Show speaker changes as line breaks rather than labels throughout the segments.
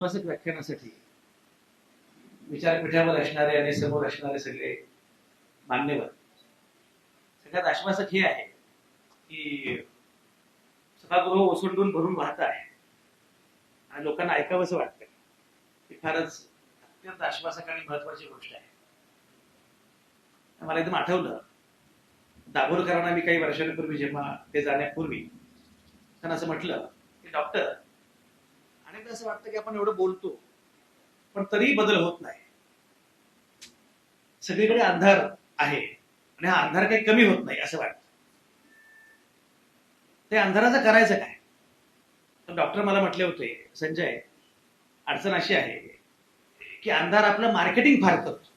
व्याख्यानासाठी विचारपीठावर असणारे आणि समोर असणारे सगळे मान्यवर सगळ्यात आश्वासक हे आहे की सभागृह ओसंडून भरून वाहत आहे आणि लोकांना ऐकावंसं वाटतं. ही फारच अत्यंत आश्वासक आणि महत्वाची गोष्ट आहे. मला एकदम आठवलं, दाभोलकरांना मी काही वर्षांपूर्वी जेव्हा ते जाण्यापूर्वी त्यांना असं म्हटलं की डॉक्टर, अनेकदा असं वाटतं की आपण एवढं बोलतो पण तरीही बदल होत नाही. सगळीकडे अंधार आहे आणि हा अंधार काही कमी होत नाही असं वाटतं. ते अंधाराचं करायचं काय? तर डॉक्टर मला म्हटले होते, संजय, अडचण अशी आहे की अंधार आपलं मार्केटिंग फार करतो,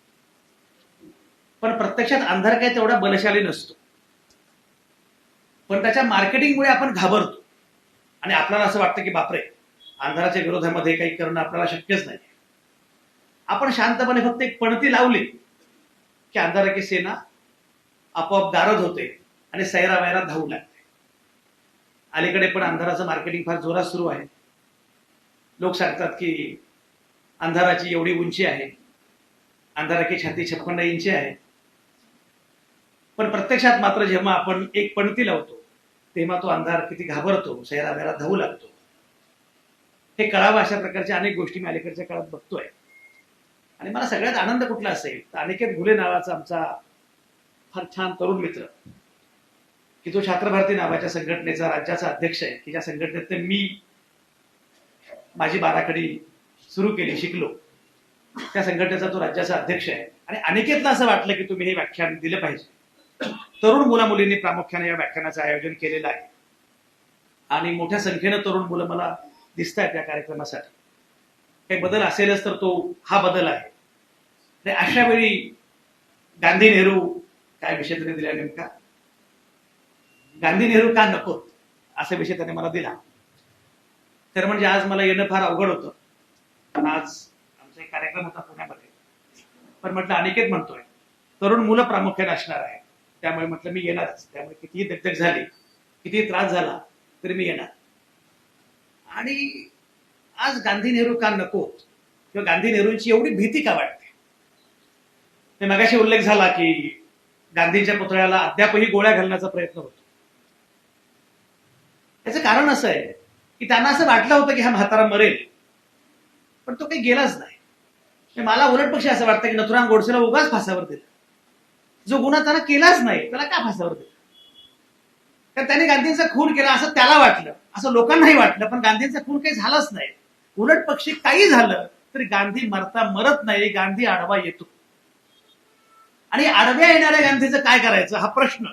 पण प्रत्यक्षात अंधार काही तेवढा बलशाली नसतो. पण त्याच्या मार्केटिंगमुळे आपण घाबरतो आणि आपल्याला असं वाटतं की बापरे, अंधाराच्या विरोधामध्ये काही करणं आपल्याला शक्यच नाही. आपण शांतपणे फक्त एक पणती लावली की अंधाराची सेना आपोआप गारद होते आणि सैरा वैरा धावू लागते. अलीकडे पण अंधाराचं मार्केटिंग फार जोरात सुरू आहे. लोक सांगतात की अंधाराची एवढी उंची आहे, अंधाराची छाती 56 इंची आहे. पण प्रत्यक्षात मात्र जेव्हा आपण एक पणती लावतो तेव्हा तो अंधार किती घाबरतो, सैरा वैरा धावू लागतो. हे कळावं अशा प्रकारच्या अनेक गोष्टी मी अलीकडच्या काळात बघतोय. आणि मला सगळ्यात आनंद कुठला असेल तर अनिकेत घुले नावाचा आमचा फार छान तरुण मित्र, की जो छात्र भारती नावाच्या संघटनेचा राज्याचा अध्यक्ष आहे, की ज्या संघटनेत मी माझी बाराखडी सुरू केली, शिकलो, त्या संघटनेचा तो राज्याचा अध्यक्ष आहे. आणि अनिकेतला असं वाटलं की तुम्ही हे व्याख्यान दिलं पाहिजे. तरुण मुला मुलींनी प्रामुख्याने या व्याख्यानाचं आयोजन केलेलं आहे आणि मोठ्या संख्येनं तरुण मुलं मला दिसत आहेत या कार्यक्रमासाठी. काही बदल असेलच तर तो हा बदल आहे. अशा वेळी गांधी नेहरू, काय विषय त्याने दिला नेमका, गांधी नेहरू का नको असा विषय त्याने मला दिला. तर म्हणजे आज मला येणं फार अवघड होतं, पण आज आमचा एक कार्यक्रम होता पुण्यामध्ये. पण म्हटलं अनिकेत म्हणतोय, तरुण मुलं प्रामुख्याने असणार आहे, त्यामुळे म्हटलं मी येणारच. त्यामुळे कितीही दगदग झाली, कितीही त्रास झाला तरी मी येणार. आणि आज गांधी नेहरू का नको किंवा गांधी नेहरूंची एवढी भीती का वाटते? ते मगाशी उल्लेख झाला की गांधींच्या पुतळ्याला अद्यापही गोळ्या घालण्याचा प्रयत्न होतो. याचं कारण असं आहे की त्यांना असं वाटलं होतं की हा म्हातारा मरेल, पण तो काही गेलाच नाही. मला उलट पक्षी असं वाटतं की नथुराम गोडसेला उगाच फासावर दिलं. जो गुन्हा त्याला केलाच नाही त्याला का फासावर दिलं? कारण त्याने गांधींचा खून केला असं त्याला वाटलं, असं लोकांनाही वाटलं, पण गांधींचा खून काही झालाच नाही. उलट पक्षी काही झालं तरी गांधी मरता मरत नाही, गांधी आडवा येतो. आणि आडव्या येणाऱ्या गांधीचं काय करायचं हा प्रश्न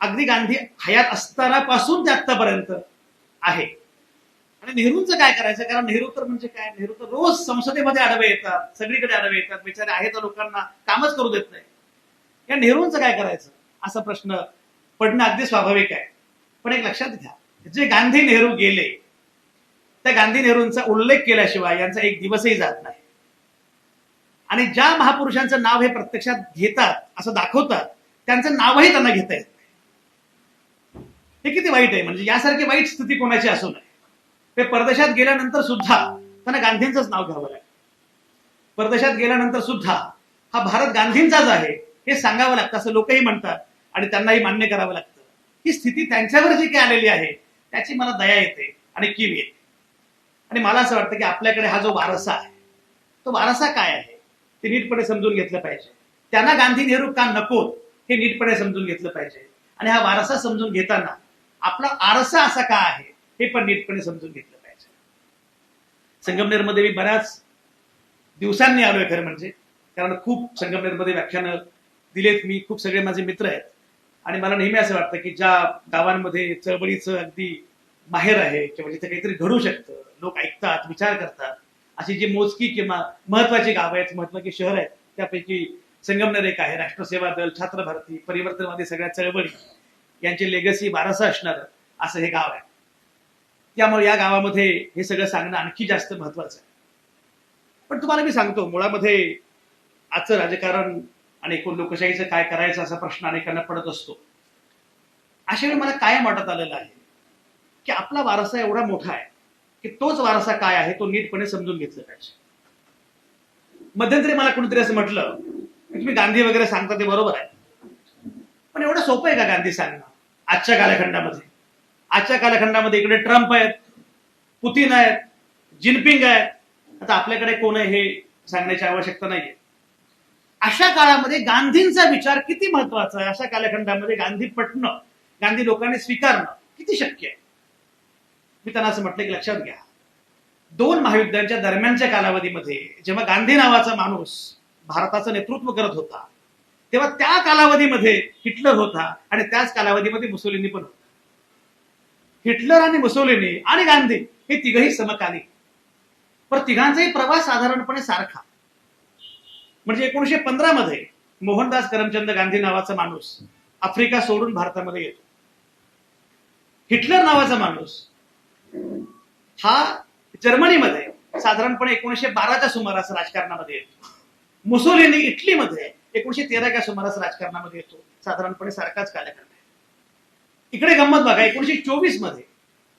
अगदी गांधी हयात असताना पासून ते आतापर्यंत आहे. आणि नेहरूंचं काय करायचं? कारण नेहरू तर म्हणजे काय, नेहरू तर रोज संसदेमध्ये आडवे येतात, सगळीकडे आडवे येतात, बिचारे आहेत लोकांना कामच करू देत नाही. या नेहरूंचं काय करायचं असा प्रश्न पडणं अगदी स्वाभाविक आहे. पण एक लक्षात घ्या, जे गांधी नेहरू गेले त्या गांधी नेहरूंचा उल्लेख केल्याशिवाय यांचा एक दिवसही जात नाही. आणि ज्या महापुरुषांचं नाव हे प्रत्यक्षात घेतात, असं दाखवतात, त्यांचं नावही त्यांना घेता येत नाही. हे किती वाईट आहे. म्हणजे यासारखी वाईट स्थिती कोणाची असू नये. ते परदेशात गेल्यानंतर सुद्धा त्यांना गांधींचंच नाव घ्यावं लागतं. परदेशात गेल्यानंतर सुद्धा हा भारत गांधींचाच आहे हे सांगावं लागतं, असं लोकही म्हणतात आणि त्यांनाही मान्य करावं लागतं. ही स्थिती त्यांच्यावर जी काही आलेली आहे त्याची मला दया येते आणि कीव येते. आणि मला असं वाटतं की आपल्याकडे हा जो वारसा आहे, तो वारसा काय आहे ते नीटपणे समजून घेतलं पाहिजे. त्यांना गांधी नेहरू का नको हे नीटपणे समजून घेतलं पाहिजे. आणि हा वारसा समजून घेताना आपला आरसा असा का आहे हे पण नीटपणे समजून घेतलं पाहिजे. संगमनेरमध्ये मी बऱ्याच दिवसांनी आलोय खरं म्हणजे, कारण खूप संगमनेरमध्ये व्याख्यानं दिलेत मी, खूप सगळे माझे मित्र आहेत. आणि मला नेहमी असं वाटतं की ज्या गावांमध्ये चळवळीचं अगदी माहेर आहे किंवा जिथे काहीतरी घडू शकतं, लोक ऐकतात, विचार करतात, अशी जी मोजकी किंवा महत्वाची गावं आहेत, महत्वाची शहर आहेत, त्यापैकी संगमनेर एक आहे. राष्ट्रसेवा दल, छात्र भारती, परिवर्तनवादी सगळ्या चळवळी यांची लेगसी वारसा असणारं असं हे गाव आहे. त्यामुळे या गावामध्ये हे सगळं सांगणं आणखी जास्त महत्वाचं आहे. पण तुम्हाला मी सांगतो, मुळामध्ये आजचं राजकारण आणि एकूण लोकशाहीचं काय करायचं असा प्रश्न अनेकांना पडत असतो. अशा वेळी मला कायम वाटत आलेलं आहे की आपला वारसा एवढा मोठा आहे की तोच वारसा काय आहे तो नीटपणे समजून घेतलं पाहिजे. मध्यंतरी मला कोणीतरी असं म्हटलं की तुम्ही गांधी वगैरे सांगता ते बरोबर आहे, पण एवढं सोपं आहे का गांधी सांगणं आजच्या कालखंडामध्ये? आजच्या कालखंडामध्ये इकडे ट्रम्प आहेत, पुतीन आहेत, जिनपिंग आहेत, आता आपल्याकडे कोण आहे हे सांगण्याची आवश्यकता नाहीये. अशा काळामध्ये गांधींचा विचार किती महत्वाचा आहे, अशा कालखंडामध्ये गांधी पटणं, गांधी लोकांनी स्वीकारणं किती शक्य आहे? मी त्यांना असं म्हटलं की लक्षात घ्या, 2 महायुद्धांच्या दरम्यानच्या कालावधीमध्ये जेव्हा गांधी नावाचा माणूस भारताचं नेतृत्व करत होता, तेव्हा त्या कालावधीमध्ये हिटलर होता आणि त्याच कालावधीमध्ये मुसोलिनी पण होता. हिटलर आणि मुसोलिनी आणि गांधी हे तिघही समकालीन, पण तिघांचाही प्रवास साधारणपणे सारखा. म्हणजे 1915 मध्ये मोहनदास करमचंद गांधी नावाचा माणूस आफ्रिका सोडून भारतामध्ये येतो. हिटलर नावाचा माणूस हा जर्मनीमध्ये साधारणपणे 1912च्या सुमारास राजकारणामध्ये येतो. मुसोलिनी इटलीमध्ये 1913च्या सुमारास राजकारणामध्ये येतो. साधारणपणे सारखाच कालखंड आहे. इकडे गंमत बघा, 1924 मध्ये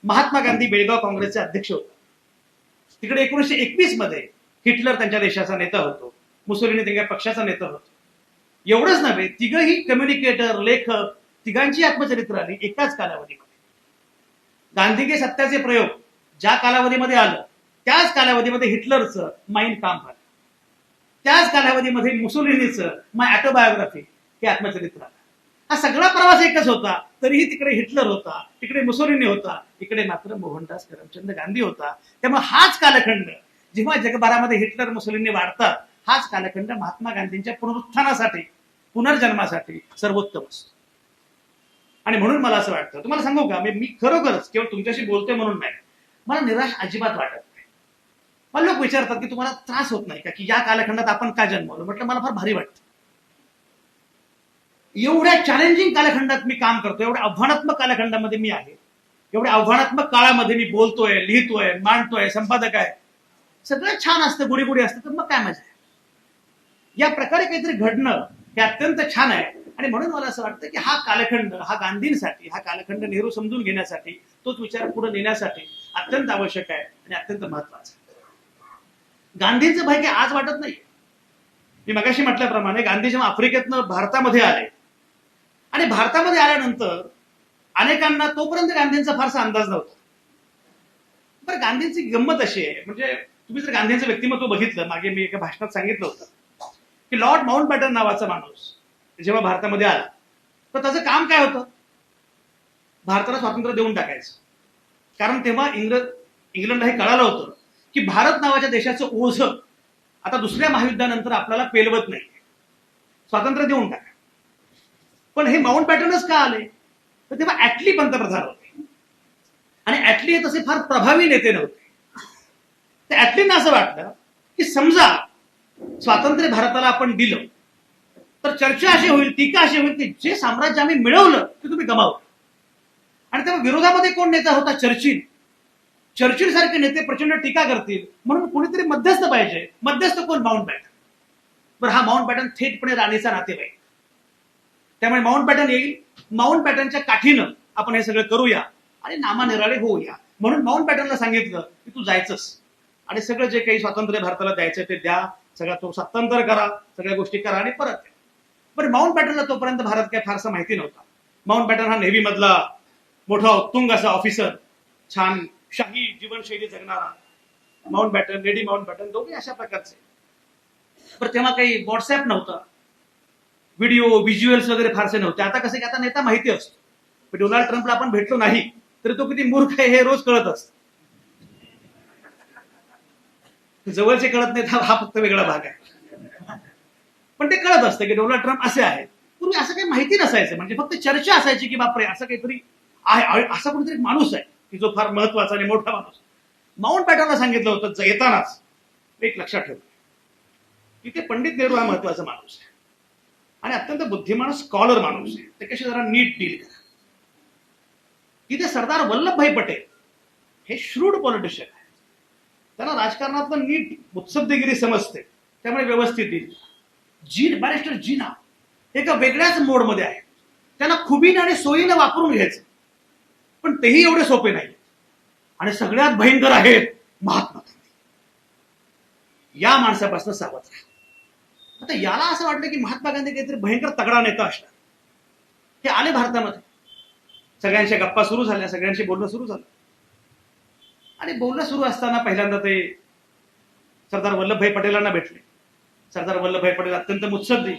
महात्मा गांधी बेळगाव काँग्रेसचे अध्यक्ष होते. तिकडे 1921 मध्ये हिटलर त्यांच्या देशाचा नेता होतो, मुसोलिनी त्यांच्या पक्षाचा नेता होतो. एवढंच नव्हे, तिघही कम्युनिकेटर, लेखक, तिघांची आत्मचरित्र आली एकाच कालावधीमध्ये. गांधी के सत्याचे प्रयोग ज्या कालावधीमध्ये आलं त्याच कालावधीमध्ये हिटलरचं माइंड काम आलं. त्याच कालावधीमध्ये मुसोलिनीचं माय ऑटोबायोग्राफी हे आत्मचरित्र आलं. हा सगळा प्रवास एकच होता, तरीही तिकडे हिटलर होता, तिकडे मुसोलिनी होता, इकडे मात्र मोहनदास करमचंद गांधी होता. त्यामुळे हाच कालखंड जेव्हा जगभरामध्ये हिटलर मुसोलिनी वाढतात, हाच कालखंड महात्मा गांधींच्या पुनरुत्थानासाठी, पुनर्जन्मासाठी सर्वोत्तम असतो. आणि म्हणून मला असं वाटतं, तुम्हाला सांगू का, मी खरोखरच केवळ तुमच्याशी बोलतोय म्हणून नाही, मला निराश अजिबात वाटत नाही. मला लोक विचारतात की तुम्हाला त्रास होत नाही का की या कालखंडात आपण का जन्मलो? म्हटलं मला फार भारी वाटतं. एवढ्या चॅलेंजिंग कालखंडात मी काम करतोय, एवढ्या आव्हानात्मक कालखंडामध्ये मी आहे, एवढ्या आव्हानात्मक काळामध्ये मी बोलतोय, लिहितोय, मांडतोय, संपादक आहे, सगळं छान असतं, गुढी गुढी असतं, तर मग काय मजा आहे? या प्रकारे काहीतरी घडणं हे अत्यंत छान आहे. आणि म्हणून मला असं वाटतं की हा कालखंड, हा गांधींसाठी, हा कालखंड नेहरू समजून घेण्यासाठी, तोच विचार पुढे नेण्यासाठी अत्यंत आवश्यक आहे आणि अत्यंत महत्वाचं आहे. गांधींचं भय काही आज वाटत नाही. मी मगाशी म्हटल्याप्रमाणे गांधी जेव्हा आफ्रिकेतनं भारतामध्ये आले आणि भारतामध्ये आल्यानंतर अनेकांना तोपर्यंत गांधींचा फारसा अंदाज नव्हता. बरं, गांधींची गंमत अशी आहे, म्हणजे तुम्ही जर गांधींचं व्यक्तिमत्व बघितलं, मागे मी एका भाषणात सांगितलं होतं की लॉर्ड माउंटबॅटन नावाचा माणूस जेव्हा भारतामध्ये आला तर त्याचं काम काय होतं? भारताला स्वातंत्र्य देऊन टाकायचं. कारण तेव्हा इंग्लंडला हे कळालं होतं की भारत नावाच्या देशाचं ओझं आता दुसऱ्या महायुद्धानंतर आपल्याला पेलवत नाही, स्वातंत्र्य देऊन टाका. पण हे माउंटबॅटनच का आले? तर तेव्हा ऍटली पंतप्रधान होते आणि ऍटली हे तसे फार प्रभावी नेते नव्हते. तर ऍटलींना असं वाटलं की समजा स्वातंत्र्य भारताला आपण दिलं तर चर्चा अशी होईल, टीका अशी होईल की जे साम्राज्य आम्ही मिळवलं ते तुम्ही गमावलं. आणि तेव्हा विरोधामध्ये कोण नेता होता? चर्चिल. चर्चिल सारखे नेते प्रचंड टीका करतील, म्हणून कोणीतरी मध्यस्थ पाहिजे. मध्यस्थ कोण? माउंटबॅटन. बरं, हा माउंटबॅटन थेटपणे राणीचा नातेवाईक, त्यामुळे माउंटबॅटन येईल. माउंटबॅटनच्या काठीनं आपण हे सगळं करूया आणि नामानिराळे होऊया. म्हणून माउंटबॅटनला सांगितलं की तू जायचंस आणि सगळं जे काही स्वातंत्र्य भारताला द्यायचं ते द्या, सगळा तो स्वातंत्र्य करा, सगळ्या गोष्टी करा आणि परत द्या. बरं, माउंटबॅटनला तोपर्यंत भारत काय फारसा माहिती नव्हता. माउंटबॅटन हा नेव्ही मधला मोठा उत्तुंग असा ऑफिसर, छान शाही जीवनशैली जगणारा माउंटबॅटन, लेडी माउंटबॅटन दोघे अशा प्रकारचे. पण तेव्हा काही व्हॉट्सअप नव्हता, व्हिडिओ व्हिज्युअल्स वगैरे फारसे नव्हते. आता कसं की आता नेता माहिती असतो. डोनाल्ड ट्रम्पला आपण भेटलो नाही तरी तो किती मूर्ख आहे हे रोज कळत असत. जवळचे कळत नाही हा फक्त वेगळा भाग आहे, पण ते कळत असतं की डोनाल्ड ट्रम्प असे आहेत. पूर्वी असं काही माहिती नसायचं, म्हणजे फक्त चर्चा असायची की बापरे असं काहीतरी आहे, असा कोणीतरी माणूस आहे की जो फार महत्वाचा आणि मोठा माणूस. माउंटबॅटनला सांगितलं होतं येतानाच एक लक्षात ठेव की ते पंडित नेहरू हा महत्वाचा माणूस आहे आणि अत्यंत बुद्धिमान स्कॉलर माणूस आहे, त्याच्याशी जरा नीट डील करा. तिथे सरदार वल्लभभाई पटेल हे श्रूड पॉलिटिशियन आहे, त्यांना राजकारणातलं नीट मुत्सद्देगिरी समजते, त्यामुळे व्यवस्थित देईल. बॅरिस्टर जीना एका वेगळ्याच मोडमध्ये आहे, त्यांना खुबीनं आणि सोयीनं वापरून घ्यायचं, पण तेही एवढे सोपे नाही. आणि सगळ्यात भयंकर आहेत महात्मा गांधी. या माणसापासून सावध राहा. आता याला असं वाटलं की महात्मा गांधी काहीतरी भयंकर तगडा नेता असणार. हे आले भारतामध्ये, सगळ्यांच्या गप्पा सुरू झाल्या, सगळ्यांशी बोलणं सुरू झालं. आणि बोलणं सुरू असताना पहिल्यांदा ते सरदार वल्लभभाई पटेलांना भेटले. सरदार वल्लभभाई पटेल अत्यंत मुत्सद्दी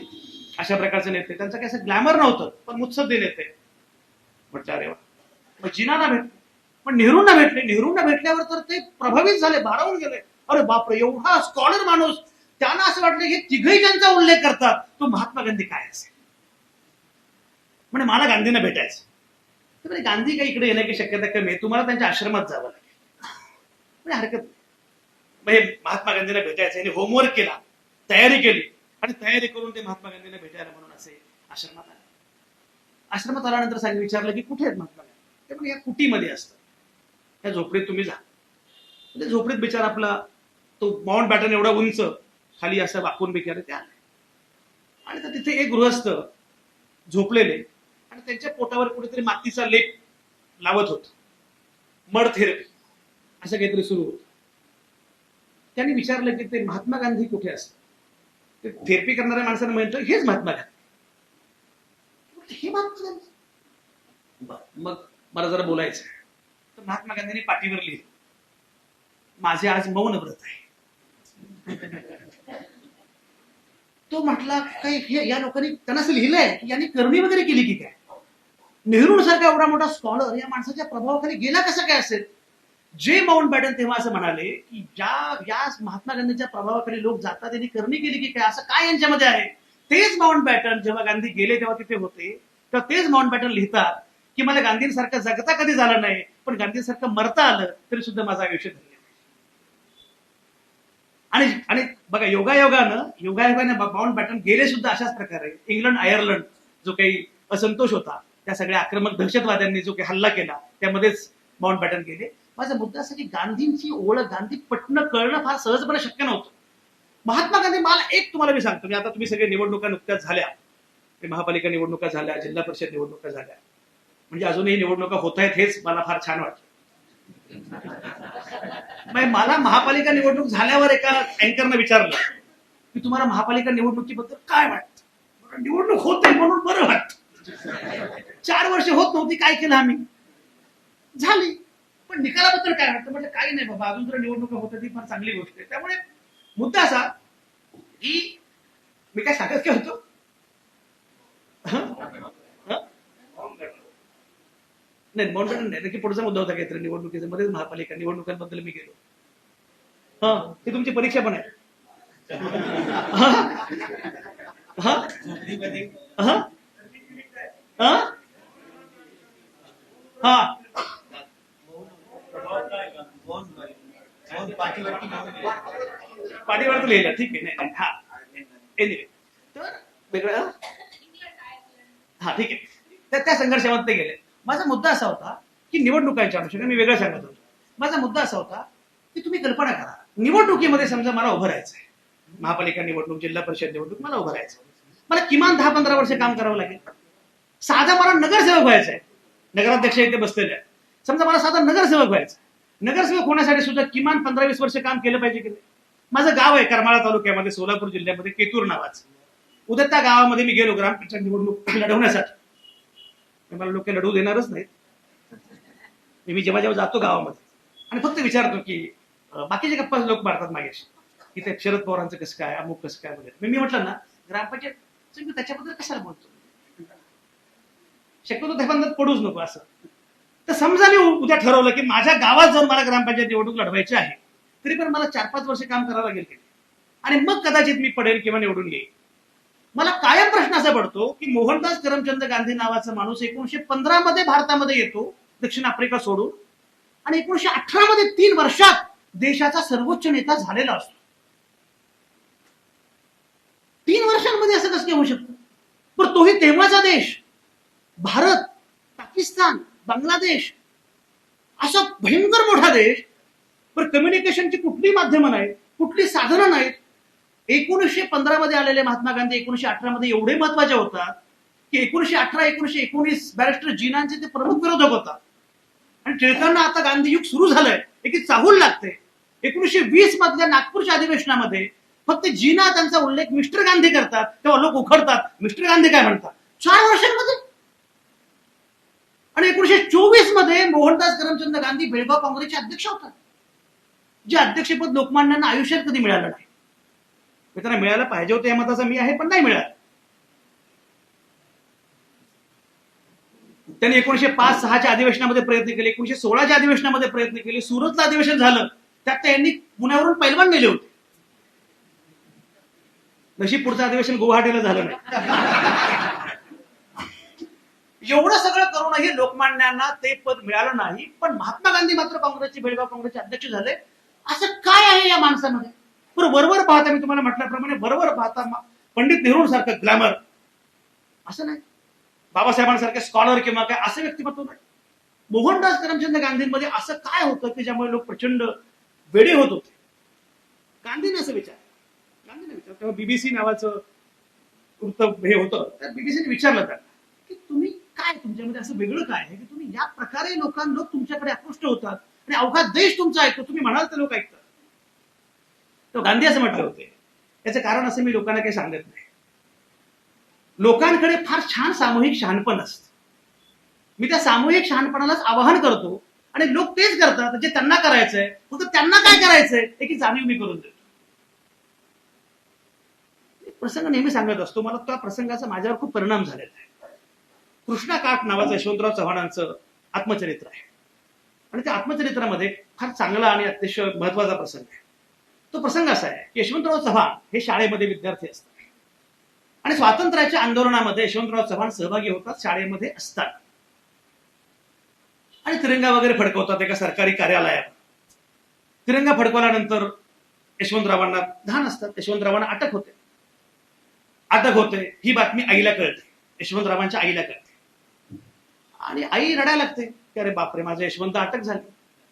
अशा प्रकारचे नेते, त्यांचं काही असं ग्लॅमर नव्हतं पण मुत्सद्दी नेते. म्हटलं अरे वा. मग जिनांना भेटले, पण नेहरूंना भेटले. नेहरूंना भेटल्यावर तर ते प्रभावित झाले, भारावून गेले. अरे बापरे, एवढा स्कॉलर माणूस. त्यांना असं वाटलं की तिघही ज्यांचा उल्लेख करतात तो महात्मा गांधी काय असेल. म्हणजे मला गांधींना भेटायचं. तर गांधी काही इकडे येण्याची शक्यता कमी आहे, तुम्हाला त्यांच्या आश्रमात जावं लागेल. म्हणजे हरकत नाही. म्हणजे महात्मा गांधींना भेटायचं, याने होमवर्क केला, तयारी केली आणि तयारी करून ते महात्मा गांधींना भेटायला म्हणून असे आश्रमात आले. आश्रमात आल्यानंतर सांगितलं, विचारलं की कुठे आहेत महात्मा गांधी. ते म्हणजे या कुटीमध्ये असतात, त्या झोपडीत तुम्ही जा. म्हणजे झोपडीत बिचारा आपला तो माउंट बॅटन एवढा उंच खाली असं वाकून बिचारे ते आले. आणि तर तिथे एक गृहस्थ झोपलेले आणि त्यांच्या पोटावर कुठेतरी मातीचा लेप लावत होत, मड थेरपी असं काहीतरी सुरू होतं. त्यांनी विचारलं की ते महात्मा गांधी कुठे असतात. ते थेरपी करणाऱ्या माणसाने म्हटलं हेच महात्मा गांधी. हे महात्मा गांधी. मग मला जरा बोलायचं. तर महात्मा गांधींनी पाठीवर लिहिलं, माझे आज मौन व्रत आहे. तो म्हटला काही या लोकांनी त्यांना असं लिहिलंय की यांनी करणी वगैरे केली की काय. नेहरूंसारखा एवढा मोठा स्कॉलर या माणसाच्या प्रभावाखाली गेला कसं काय असेल. जे माउंट बॅटन तेव्हा असं म्हणाले की या महात्मा गांधींच्या प्रभावाखाली लोक जातात, त्यांनी करणी केली की काय, असं काय यांच्यामध्ये आहे. तेच माउंट बॅटन जेव्हा गांधी गेले तेव्हा तिथे होते, तेव्हा तेच माउंट बॅटन लिहितात की मला गांधींसारखं जगता कधी झालं नाही, पण गांधींसारखं मरता आलं तरी सुद्धा माझं आयुष्य धन्य. आणि बघा, योगायोगाने माउंट बॅटन गेले सुद्धा अशाच प्रकारे. इंग्लंड आयर्लंड जो काही असंतोष होता, त्या सगळ्या आक्रमक दहशतवाद्यांनी जो काही हल्ला केला त्यामध्येच माउंट बॅटन गेले. माझा मुद्दा असा की गांधींची ओळख, गांधी पटणं कळणं फार सहजपणे शक्य नव्हतं. महात्मा गांधी, मला एक तुम्हाला मी सांगतो, मी आता तुम्ही सगळे निवडणुका नुकत्याच झाल्या, महापालिका निवडणुका झाल्या, जिल्हा परिषद निवडणुका झाल्या, म्हणजे अजूनही निवडणुका होत आहेत हेच मला फार छान वाटतं. मला महापालिका निवडणूक झाल्यावर एका अँकरनं विचारलं की तुम्हाला महापालिका निवडणुकीबद्दल काय वाटतं. निवडणूक होते म्हणून बरं वाटतं. 4 वर्ष होत नव्हती, काय केलं आम्ही, झाली. पण निकालाबद्दल काय वाटतं. म्हटलं काही नाही बाबा, अजून जर निवडणुका होत्या ती फार चांगली गोष्ट आहे. त्यामुळे मुद्दा असा की मी काय सांगत काय होतो, नाही माउंट बॅटन नाही, नक्की पुढचा मुद्दा होता काहीतरी निवडणुकीच्या मध्ये, महापालिका निवडणुकांबद्दल मी गेलो. ही तुमची परीक्षा पण आहे. पाठीवर लिहिलं, ठीक आहे. नाही हा एनिवे, तर वेगळं हा ठीक आहे. त्या संघर्षामध्ये ते गेले. माझा मुद्दा असा होता की निवडणुकांच्या अनुषंगाने मी वेगळं सांगत होतो. माझा मुद्दा असा होता की तुम्ही कल्पना करा, निवडणुकीमध्ये समजा मला उभं राहायचंय, महापालिका निवडणूक, जिल्हा परिषद निवडणूक, मला उभं राहायचं. मला किमान 10-15 वर्ष काम करावं लागेल. साधा मला नगरसेवक व्हायचंय, नगराध्यक्ष इथे बसलेले, समजा मला साधा नगरसेवक व्हायचं. नगरसेवक होण्यासाठी सुद्धा किमान 15-20 वर्ष काम केलं पाहिजे की नाही. माझं गाव आहे करमाळा तालुक्यामध्ये, सोलापूर जिल्ह्यामध्ये, केतूर नावाचं. उद्या त्या गावामध्ये मी गेलो ग्रामपंचायत निवडणूक लढवण्यासाठी, मला लोक लढवू देणारच नाहीत. मी जेव्हा जातो गावामध्ये आणि फक्त विचारतो की बाकीचे गप्पा लोक मारतात मागेशी, की ते शरद पवारांचं कसं काय, अमुक कसं काय वगैरे. मी म्हटलं ना ग्रामपंचायत त्याच्याबद्दल कशाला बोलतो, शक्यतो त्या बंधात पडूच नको असं. तर समजा मी उद्या ठरवलं की माझ्या गावात जाऊन मला ग्रामपंचायत निवडणूक लढवायची आहे, तरी पण मला 4-5 वर्ष काम करावं लागेल की, आणि मग कदाचित मी पडेल किंवा निवडून येईल. मला कायम प्रश्न असा पडतो की मोहनदास करमचंद गांधी नावाचा माणूस 1915 मध्ये भारतामध्ये येतो, दक्षिण आफ्रिका सोडून, आणि 1918 मध्ये 3 वर्षात देशाचा सर्वोच्च नेता झालेला असतो. 3 वर्षांमध्ये असं कसं होऊ शकतं. पण तोही तेव्हाचा देश, भारत, पाकिस्तान, बांगलादेश, असा भयंकर मोठा देश, पण कम्युनिकेशनची कुठली माध्यमं नाहीत, कुठली साधनं नाहीत. 1915 मध्ये आलेले महात्मा गांधी 1918 मध्ये एवढे महत्वाचे होतात की 1918-1919 बॅरिस्टर जीनांचे ते प्रमुख विरोधक होतात. आणि टिळकांना आता गांधी युग सुरू झालंय की चाहूल लागते. 1920 मधल्या नागपूरच्या अधिवेशनामध्ये फक्त जीना त्यांचा उल्लेख मिस्टर गांधी करतात तेव्हा लोक उखडतात, मिस्टर गांधी काय म्हणतात 4 वर्षांमध्ये. आणि 1924 मध्ये मोहनदास करमचंद गांधी बेळगाव काँग्रेसचे अध्यक्ष होतात, जे अध्यक्षपद लोकमान्यांना आयुष्यात कधी मिळालं नाही. त्यांना मिळायला पाहिजे होतं या मताचा मी आहे, पण नाही मिळालं. त्यांनी 1905-06च्या अधिवेशनामध्ये प्रयत्न केले, 1916च्या अधिवेशनामध्ये प्रयत्न केले, सुरतचं अधिवेशन झालं त्यात त्यांनी पुण्यावरून पैलवान नेले होते. नशीब पुढचं अधिवेशन गुवाहाटीला झालं नाही. एवढं सगळं करूनही लोकमान्यांना ते पद मिळालं नाही. पण महात्मा गांधी मात्र काँग्रेसचे बेळगाव काँग्रेसचे अध्यक्ष झाले. असं काय आहे या माणसामध्ये? बरं, वरवर पाहता मी तुम्हाला म्हटल्याप्रमाणे वरवर पाहता पंडित नेहरूंसारखं ग्लॅमर असं नाही, बाबासाहेबांसारखे स्कॉलर किंवा काय असं व्यक्तिमत्व नाही. मोहनदास करमचंद गांधींमध्ये असं काय होतं की ज्यामुळे लोक प्रचंड वेडे होत होते? गांधीने असं गांधीने विचार तेव्हा बीबीसी नावाचं वृत्त हे होतं, तर बीबीसीने विचारलं त्यांना की तुम्ही काय, तुमच्यामध्ये असं वेगळं काय आहे की तुम्ही या प्रकारे लोक तुमच्याकडे आकृष्ट होतात आणि अवघा देश तुमचा ऐकतो, तुम्ही म्हणाल तर लोक ऐकतात. तर गांधी असं म्हटले होते, याचं कारण असं मी लोकांना काही सांगत नाही. लोकांकडे फार छान सामूहिक शहाणपण असतं. मी त्या सामूहिक शहाणपणालाच आवाहन करतो आणि लोक तेच करतात जे त्यांना करायचंय. फक्त त्यांना काय करायचंय याची जाणीव मी करून देतो. प्रसंग नेहमी सांगत असतो, मला त्या प्रसंगाचा माझ्यावर खूप परिणाम झालेला आहे. कृष्णा काठ नावाचं यशवंतराव चव्हाणांचं आत्मचरित्र आहे आणि त्या आत्मचरित्रामध्ये फार चांगला आणि अतिशय महत्वाचा प्रसंग आहे. तो प्रसंग असा आहे की यशवंतराव चव्हाण हे शाळेमध्ये विद्यार्थी असतात आणि स्वातंत्र्याच्या आंदोलनामध्ये यशवंतराव चव्हाण सहभागी होतात शाळेमध्ये असतात आणि तिरंगा वगैरे फडकवतात एका सरकारी कार्यालयात. तिरंगा फडकवल्यानंतर यशवंतरावांना धान असतात, यशवंतरावांना अटक होते. ही बातमी आईला कळते, यशवंतरावांच्या आईला कळते आणि आई रडायला लागते की अरे बापरे, माझे यशवंत अटक झाली.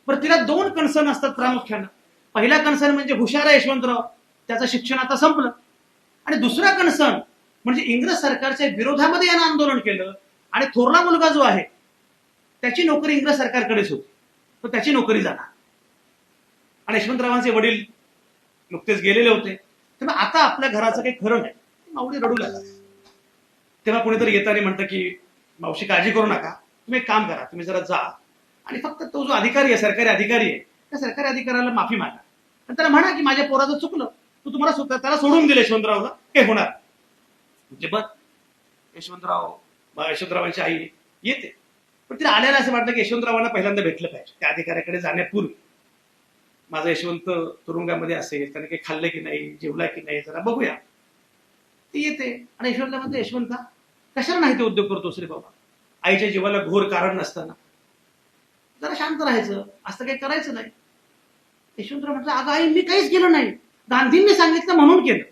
पण तिला 2 कन्सर्न असतात प्रामुख्यानं. पहिला कन्सर्न म्हणजे हुशार आहे यशवंतराव, त्याचं शिक्षण आता संपलं. आणि दुसरा कन्सर्न म्हणजे इंग्रज सरकारच्या विरोधामध्ये यानं आंदोलन केलं आणि थोरला मुलगा जो आहे त्याची नोकरी इंग्रज सरकारकडेच होती, तर त्याची नोकरी जाणार. आणि यशवंतरावांचे वडील नुकतेच गेलेले होते, तेव्हा आता आपल्या घराचं काही खरं नाही. माऊली रडू लागला. तेव्हा कोणीतरी येताना म्हणतं की मावशी काळजी करू नका, तुम्ही एक काम करा, तुम्ही जरा जा आणि फक्त तो जो अधिकारी आहे, सरकारी अधिकारी आहे, त्या सरकारी अधिकाऱ्याला माफी मागा आणि त्याला म्हणा की माझ्या पोराचं चुकलं, तू तुम्हाला त्याला सोडून दिलं यशवंतरावला, हे होणार म्हणजे. बघ, यशवंतरावांची आई येते, पण तिला आल्याला असं वाटतं की यशवंतरावांना पहिल्यांदा भेटलं पाहिजे. त्या अधिकाऱ्याकडे जाण्यापूर्वी माझा यशवंत तुरुंगामध्ये असेल, त्याने काही खाल्लं की नाही, जेवला की नाही, जरा बघूया. ती येते आणि यशवंतला म्हणते, यशवंता कशाला नाही ते उद्योग करतोस रे बाबा, आईच्या जीवाला घोर कारण नसताना जरा शांत राहायचं, असं काही करायचं नाही. यशवंतराव म्हटलं, अगं आई, मी काहीच केलं नाही, गांधींनी सांगितलं म्हणून केलं.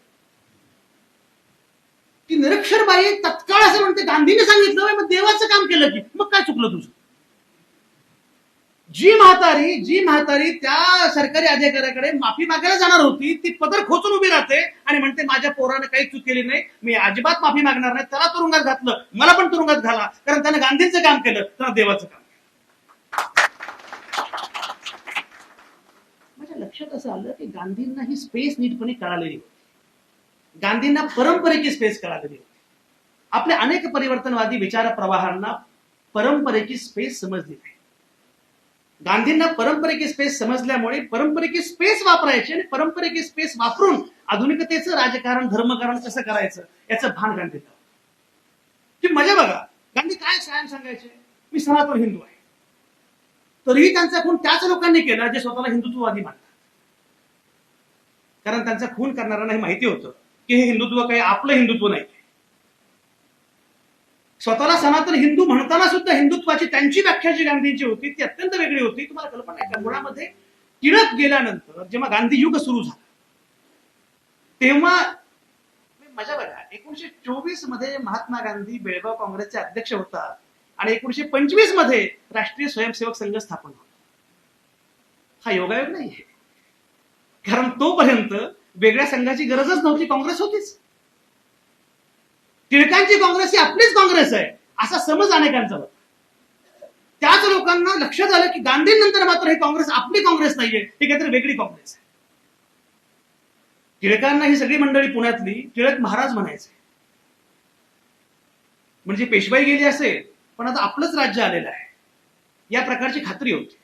ती निरक्षर बाई तत्काळ असं म्हणते, गांधींनी सांगितलं मग देवाचं काम केलं की मग काय चुकलं तुझं? जी म्हातारी त्या सरकारी अधिकाऱ्याकडे माफी मागायला जाणार होती, ती पदर खोचून उभी राहते आणि म्हणते माझ्या पोराने काही चूक केली नाही, मी अजिबात माफी मागणार नाही, त्याला तुरुंगात घातलं, मला पण तुरुंगात घाला, कारण त्याने गांधींचं काम केलं, त्याला देवाचं काम. माझ्या लक्षात असं आलं की गांधींना ही स्पेस नीटपणे कळालेली होती, गांधींना परंपरेची स्पेस कळालेली होती. आपल्या अनेक परिवर्तनवादी विचार प्रवाहांना परंपरेची स्पेस समजली नाही. गांधींना परंपरेची स्पेस समजल्यामुळे परंपरेची स्पेस वापरायची आणि परंपरेची स्पेस वापरून आधुनिकतेचं राजकारण, धर्मकारण कसं करायचं याचं भान गांधींना. ती मजा बघा, गांधी काय कायम सांगायचे, मी सनातन हिंदू आहे. तरीही त्यांचा खून त्याच लोकांनी केला जे स्वतःला हिंदुत्ववादी मानतात, कारण त्यांचा खून करणाऱ्यांना हे माहिती होतं की हे हिंदुत्व काही आपलं हिंदुत्व नाही. स्वतःला सनातन हिंदू म्हणताना सुद्धा हिंदुत्वाची त्यांची व्याख्या जी गांधींची होती ती अत्यंत वेगळी होती. तुम्हाला कल्पना आहे का, मुळामध्ये टिळक गेल्यानंतर जेव्हा गांधी युग सुरू झालं तेव्हा मजा बघा, 1924 मध्ये महात्मा गांधी बेळगाव काँग्रेसचे अध्यक्ष होतात आणि 1925 मध्ये राष्ट्रीय स्वयंसेवक संघ स्थापन होतो. हा योगायोग नाहीये, कारण तोपर्यंत वेगळ्या संघाची गरजच नव्हती, काँग्रेस होतीच. टिळकांची काँग्रेस ही आपलीच काँग्रेस आहे असा समज अनेकांचा होता. त्याच लोकांना लक्षात आलं की गांधींनंतर मात्र हे काँग्रेस आपली काँग्रेस नाहीये, ही काहीतरी वेगळी काँग्रेस आहे. टिळकांना ही सगळी मंडळी पुण्यातली टिळक महाराज म्हणायचे. म्हणजे पेशवाई गेली असेल पण आता आपलंच राज्य आलेलं आहे या प्रकारची खात्री होती.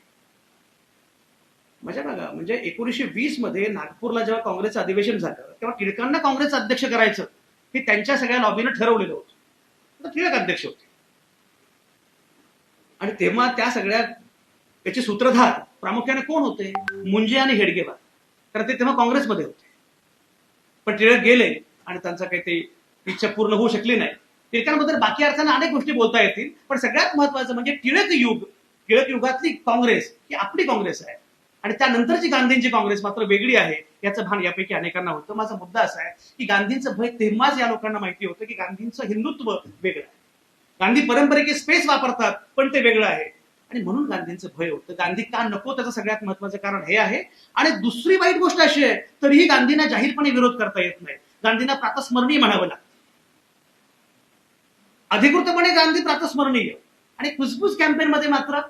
मजा बघा, म्हणजे 1920 मध्ये नागपूरला जेव्हा काँग्रेसचं अधिवेशन झालं तेव्हा टिळकांना काँग्रेसचं अध्यक्ष करायचं हे त्यांच्या सगळ्या लॉबीनं ठरवलेलं होतं. तर टिळक अध्यक्ष होते आणि तेव्हा त्या सगळ्या त्याचे सूत्रधार प्रामुख्याने कोण होते? मुंजे आणि हेडगेवार, कारण ते तेव्हा काँग्रेसमध्ये होते. पण टिळक गेले आणि त्यांचा काही ते इच्छा पूर्ण होऊ शकली नाही. टिळकांबद्दल बाकी अर्थाने अनेक गोष्टी बोलता येतील, पण सगळ्यात महत्वाचं म्हणजे टिळक युगातली काँग्रेस ही आपली काँग्रेस आहे आणि त्यानंतरची गांधींची काँग्रेस मात्र वेगळी आहे याचं भान यापैकी अनेकांना होतं. माझा मुद्दा असा आहे की गांधींचं भय तेव्हाच या लोकांना माहिती होतं की गांधींचं हिंदुत्व वेगळं आहे. गांधी परंपरेचे स्पेस वापरतात पण ते वेगळं आहे आणि म्हणून गांधींचं भय होतं. गांधी का नको त्याचं सगळ्यात महत्वाचं कारण हे आहे. आणि दुसरी वाईट गोष्ट अशी आहे, तरीही गांधींना जाहीरपणे विरोध करता येत नाही. गांधींना प्रातस्मरणीय म्हणावं लागतं. अधिकृतपणे गांधी प्रातस्मरणीय आणि कुसबुस कॅम्पेन मध्ये मात्र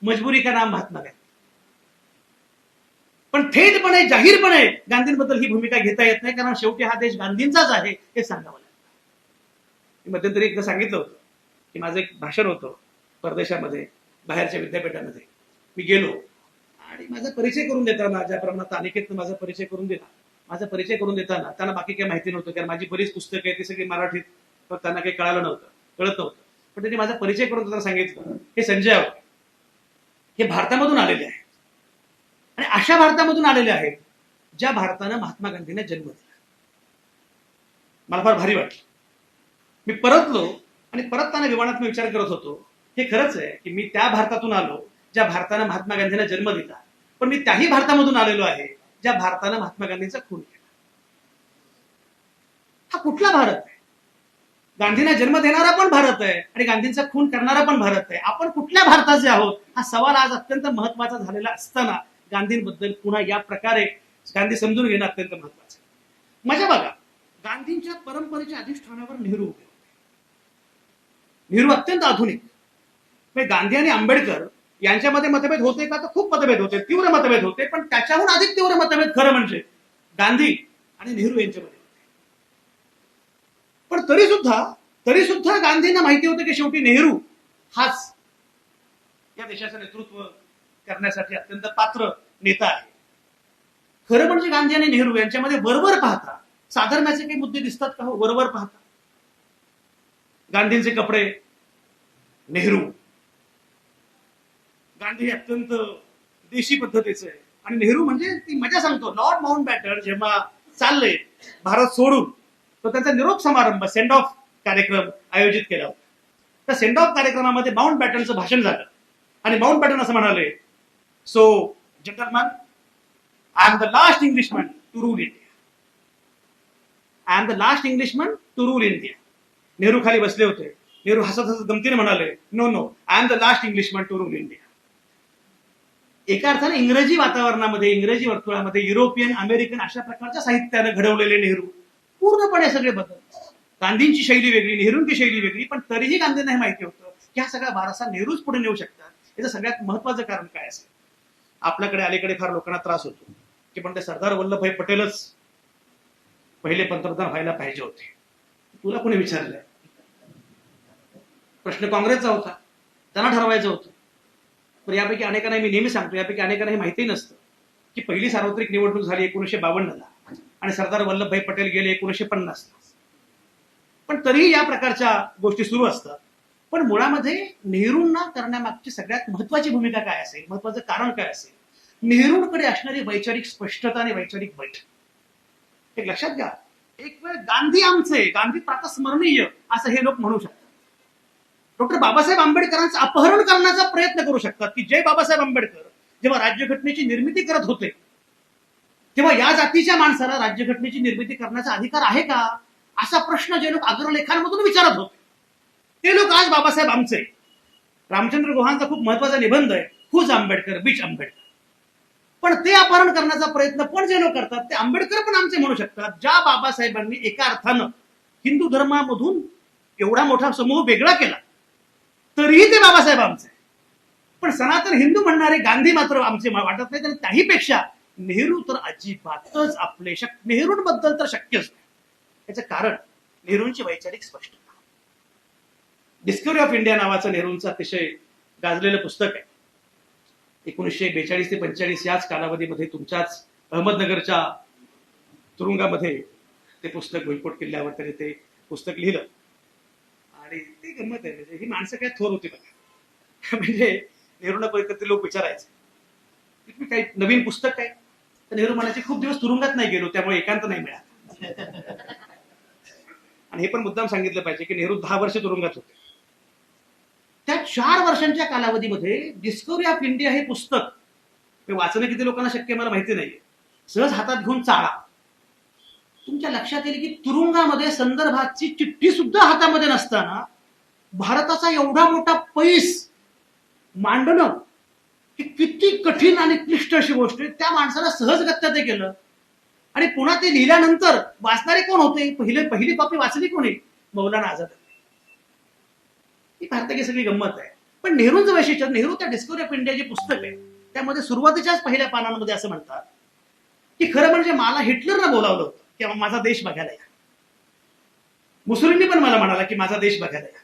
मजबुरी का नाम महात्मा गांधी. पण थेटपणे जाहीरपणे गांधींबद्दल ही भूमिका घेता येत नाही, कारण शेवटी हा देश गांधींचाच आहे हे सांगावं लागतं. मध्यंतरी एकदा सांगितलं होतं की माझं एक भाषण होतं परदेशामध्ये, बाहेरच्या विद्यापीठामध्ये. मी गेलो आणि माझा परिचय करून देताना, ज्या प्रमाणात अनिकेतनं माझा परिचय करून दिला, माझा परिचय करून देताना त्यांना बाकी काही माहिती नव्हतं, कारण माझी बरीच पुस्तकं आहेत ती सगळी मराठीत, पण त्यांना काही कळत नव्हतं. पण त्यांनी माझा परिचय करून देताना सांगितलं, हे संजय आवटे, हे भारतामधून आलेले आहेत आणि अशा भारतामधून आलेले आहेत ज्या भारतानं महात्मा गांधींना जन्म दिला. मला फार भारी वाटलं. मी परतलो आणि परतताना विमानात मी विचार करत होतो, हे खरंच आहे की मी त्या भारतातून आलो ज्या भारतानं महात्मा गांधींना जन्म दिला, पण मी त्याही भारतामधून आलेलो आहे ज्या भारतानं महात्मा गांधींचा खून केला. हा कुठला भारत आहे? गांधींना जन्म देणारा पण भारत आहे आणि गांधींचा खून करणारा पण भारत आहे. आपण कुठल्या भारताचे आहोत हा सवाल आज अत्यंत महत्वाचा झालेला असताना गांधींबद्दल पुन्हा या प्रकारे गांधी समजून घेणं अत्यंत महत्वाचं आहे. मजा बघा, गांधींच्या परंपरेच्या अधिष्ठानावर नेहरू उभे होते. नेहरू अत्यंत आधुनिक. गांधी आणि आंबेडकर यांच्यामध्ये मतभेद होते का? तर खूप मतभेद होते, तीव्र मतभेद होते. पण त्याच्याहून अधिक तीव्र मतभेद खरं म्हणजे गांधी आणि नेहरू यांच्यामध्ये होते. पण तरी सुद्धा गांधींना माहिती होतं की शेवटी नेहरू हाच या देशाचं नेतृत्व करण्यासाठी अत्यंत पात्र नेता आहे. खरं म्हणजे गांधी आणि नेहरू यांच्यामध्ये वरवर पाहता साधर्म्याचे काही मुद्दे दिसतात का? हो, वरवर पाहता. गांधींचे कपडे, नेहरू. गांधी हे अत्यंत देशी पद्धतीचे आहे आणि नेहरू म्हणजे ती मजा सांगतो, लॉर्ड माउंटबॅटन जेव्हा चालले भारत सोडून, तो त्यांचा निरोप समारंभ, सेंड ऑफ कार्यक्रम आयोजित केला होता. त्या सेंड ऑफ कार्यक्रमामध्ये माउंटबॅटनचं भाषण झालं आणि माउंटबॅटन असं म्हणाले, so gentleman, I am the last Englishman to rule India. I am the last Englishman to rule India. Nehru खाली बसले होते. नेहरू हसत हसत गमतीने म्हणाले, no, I am the last Englishman to rule India. एका अर्थाने इंग्रजी वातावरणामध्ये, इंग्रजी वर्तुळामध्ये युरोपियन, अमेरिकन अशा प्रकारच्या साहित्याने घडवलेले नेहरू पूर्णपणे सगळे बदल. गांधींची शैली वेगळी, नेहरूंची शैली वेगळी, पण तरीही गांधींना हे माहिती होतं की हा सगळा वारसा नेहरूच पुढे नेऊ शकतात. याचं सगळ्यात महत्वाचं कारण काय असेल? आपल्याकडे अलीकडे फार लोकांना त्रास होतो की पण ते सरदार वल्लभभाई पटेलच पहिले पंतप्रधान व्हायला पाहिजे होते. तुला कोणी विचारलंय? प्रश्न काँग्रेसचा होता, त्यांना ठरवायचं होतं. पण यापैकी अनेकांना, मी नेहमी सांगतो, यापैकी अनेकांना हे माहिती नसतं की पहिली सार्वत्रिक निवडणूक झाली 1952ला आणि सरदार वल्लभभाई पटेल गेले 1950ला. पण तरीही या प्रकारच्या गोष्टी सुरू असतात. पण मुळामध्ये नेहरूंना करण्यामागची सगळ्यात महत्वाची भूमिका काय असेल, महत्वाचं कारण काय असेल? नेहरूंकडे असणारी वैचारिक स्पष्टता आणि वैचारिक बैठक. एक लक्षात घ्या, एक वेळ गांधी आमचे, गांधी प्रातस्मरणीय असं हे लोक म्हणू शकतात. डॉक्टर बाबासाहेब आंबेडकरांचं अपहरण करण्याचा प्रयत्न करू शकतात की जय बाबासाहेब आंबेडकर जेव्हा राज्यघटनेची निर्मिती करत होते तेव्हा या जातीच्या माणसाला राज्यघटनेची निर्मिती करण्याचा अधिकार आहे का, असा प्रश्न जे लोक अग्रलेखांमधून विचारत होते ते लोक आज बाबासाहेब आमचे. रामचंद्र गुहांचा खूप महत्वाचा निबंध आहे, हुज आंबेडकर बिच आंबेडकर. पण ते अपहरण करण्याचा प्रयत्न पण जे लोक करतात ते आंबेडकर पण आमचे म्हणू शकतात, ज्या बाबासाहेबांनी एका अर्थानं हिंदू धर्मामधून एवढा मोठा समूह वेगळा केला तरीही ते बाबासाहेब आमचे. पण सनातन हिंदू म्हणणारे गांधी मात्र आमचे वाटत नाही. आणि त्याहीपेक्षा नेहरू तर अजिबातच आपले नेहरूंबद्दल तर शक्यच नाही. याचं कारण नेहरूंची वैचारिक स्पष्टता. डिस्कवरी ऑफ इंडिया नावाचं नेहरूंचं अतिशय गाजलेलं पुस्तक आहे. 1942 ते 45 याच कालावधीमध्ये तुमच्याच अहमदनगरच्या तुरुंगामध्ये ते पुस्तक भुईकोट किल्ल्यावर त्याने ते पुस्तक लिहिलं. आणि ती गंमत आहे, म्हणजे ही माणसं काय थोर होती बघा. म्हणजे नेहरूंना परिस्थिती लोक विचारायचे तुम्ही काही नवीन पुस्तक काय, तर नेहरू म्हणायचे खूप दिवस तुरुंगात नाही गेलो त्यामुळे एकांत नाही मिळाला. आणि हे पण मुद्दाम सांगितलं पाहिजे की नेहरू 10 वर्ष तुरुंगात होते. त्या 4 वर्षांच्या कालावधीमध्ये डिस्कवरी ऑफ इंडिया हे पुस्तक वाचणं किती लोकांना शक्य मला माहिती नाही, सहज हातात घेऊन चाळा. तुमच्या लक्षात येईल की तुरुंगामध्ये संदर्भाची चिठ्ठी सुद्धा हातामध्ये नसताना भारताचा एवढा मोठा पैस मांडणं ही किती कठीण आणि क्लिष्ट अशी गोष्ट आहे. त्या माणसाला सहजगत्या ते केलं. आणि पुन्हा ते लिहिल्यानंतर वाचणारे कोण होते, पहिली कॉपी वाचली कोणी, मौलाना आझाद. ही भारताची सगळी गंमत आहे. पण नेहरूंचं वैशिष्ट्य, नेहरू त्या डिस्कवरी ऑफ इंडिया जे पुस्तक आहे त्यामध्ये सुरुवातीच्याच पहिल्या पानांमध्ये असं म्हणतात की खरं म्हणजे मला हिटलरनं बोलावलं होतं की माझा देश बघायला या. मुसोलिनी पण मला म्हणाला की माझा देश बघायला या.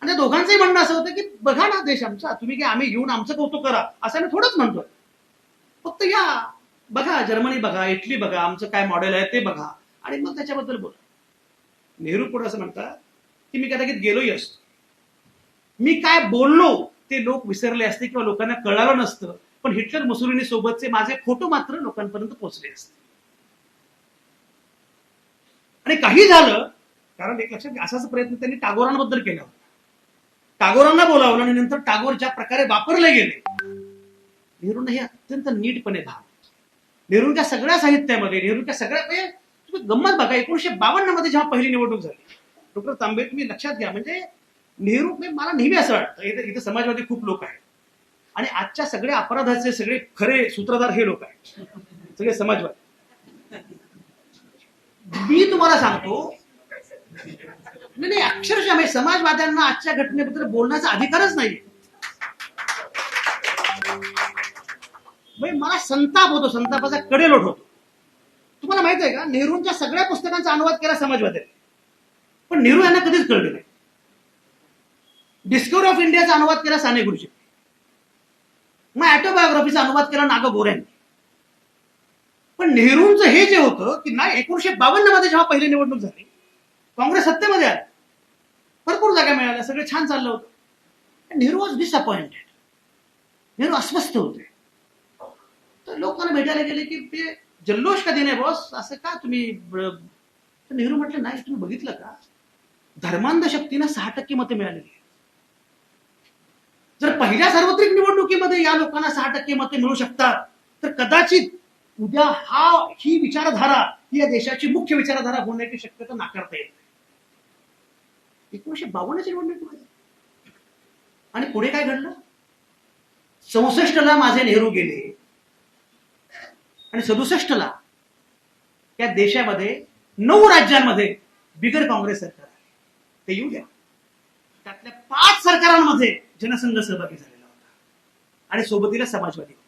आणि त्या दोघांचंही म्हणणं असं होतं की बघा ना देश आमचा, तुम्ही की आम्ही येऊन आमचं कौतुक करा असं मी थोडंच म्हणतोय, फक्त या बघा, जर्मनी बघा, इटली बघा, आमचं काय मॉडेल आहे ते बघा आणि मग त्याच्याबद्दल बोला. नेहरू पुढे असं म्हणतात की मी कदाचित गेलोही असतो, मी काय बोललो ते लोक विसरले असते किंवा लोकांना कळालं नसतं, पण हिटलर मुसोलिनी सोबतचे माझे फोटो मात्र लोकांपर्यंत पोहोचले असते. आणि काही झालं, कारण एक लक्षात असाच प्रयत्न त्यांनी टागोरांबद्दल केला होता. टागोरांना बोलावलं आणि नंतर टागोर ज्या प्रकारे वापरले गेले, नेहरूंना हे अत्यंत नीटपणे भाव. नेहरूंच्या सगळ्या साहित्यामध्ये, नेहरूंच्या सगळ्या तुम्ही गंमत बघा, 1952 मध्ये जेव्हा पहिली निवडणूक झाली, डॉक्टर तांबे तुम्ही लक्षात घ्या, म्हणजे नेहरू, मला नेहमी असं वाटतं इथे समाजवादी खूप लोक आहेत आणि आजच्या सगळ्या अपराधाचे सगळे खरे सूत्रधार हे लोक आहेत, सगळे समाजवादी. मी तुम्हाला सांगतो, नाही अक्षरशः म्हणजे समाजवाद्यांना आजच्या घटनेबद्दल बोलण्याचा अधिकारच नाही. मला संताप होतो, संतापाचा कडेलोट होतो. तुम्हाला माहित आहे का, नेहरूंच्या सगळ्या पुस्तकांचा अनुवाद केला समाजवाद्यांनी, पण नेहरू यांना कधीच कळले नाही. डिस्कवरी ऑफ इंडियाचा अनुवाद केला साने गुरुजी, मग ऑटोबायोग्राफीचा अनुवाद केला नाग गोऱ्यांनी. पण नेहरूंचं हे जे होतं की नाही, 1952 मध्ये जेव्हा पहिली निवडणूक झाली, काँग्रेस सत्तेमध्ये आली, भरपूर जागा मिळाल्या, सगळं छान चाललं होतं. नेहरू वॉज डिसअपॉइंटेड, नेहरू अस्वस्थ होते. तर लोकांना भेटायला गेले की ते जल्लोष कधी नाही बॉस, असं का तुम्ही. नेहरू म्हटलं नाही, तुम्ही बघितलं का, धर्मांध शक्तीनं 6% मतं मिळालेली. जर पहिल्या सार्वत्रिक निवडणुकीमध्ये या लोकांना 6% मते मिळू शकतात, तर कदाचित उद्या ही विचारधारा ही या देशाची मुख्य विचारधारा होण्याची शक्यता नाकारता येत नाही. 1952च्या निवडणुकीमध्ये. आणि पुढे काय घडलं, 64ला माझे नेहरू गेले आणि 67ला या देशामध्ये 9 राज्यांमध्ये बिगर काँग्रेस सरकार आले. ते येऊ द्या, त्यातल्या 5 सरकारांमध्ये जनसंघ सहभागी झालेला होता आणि सोबतीला समाजवादी होते.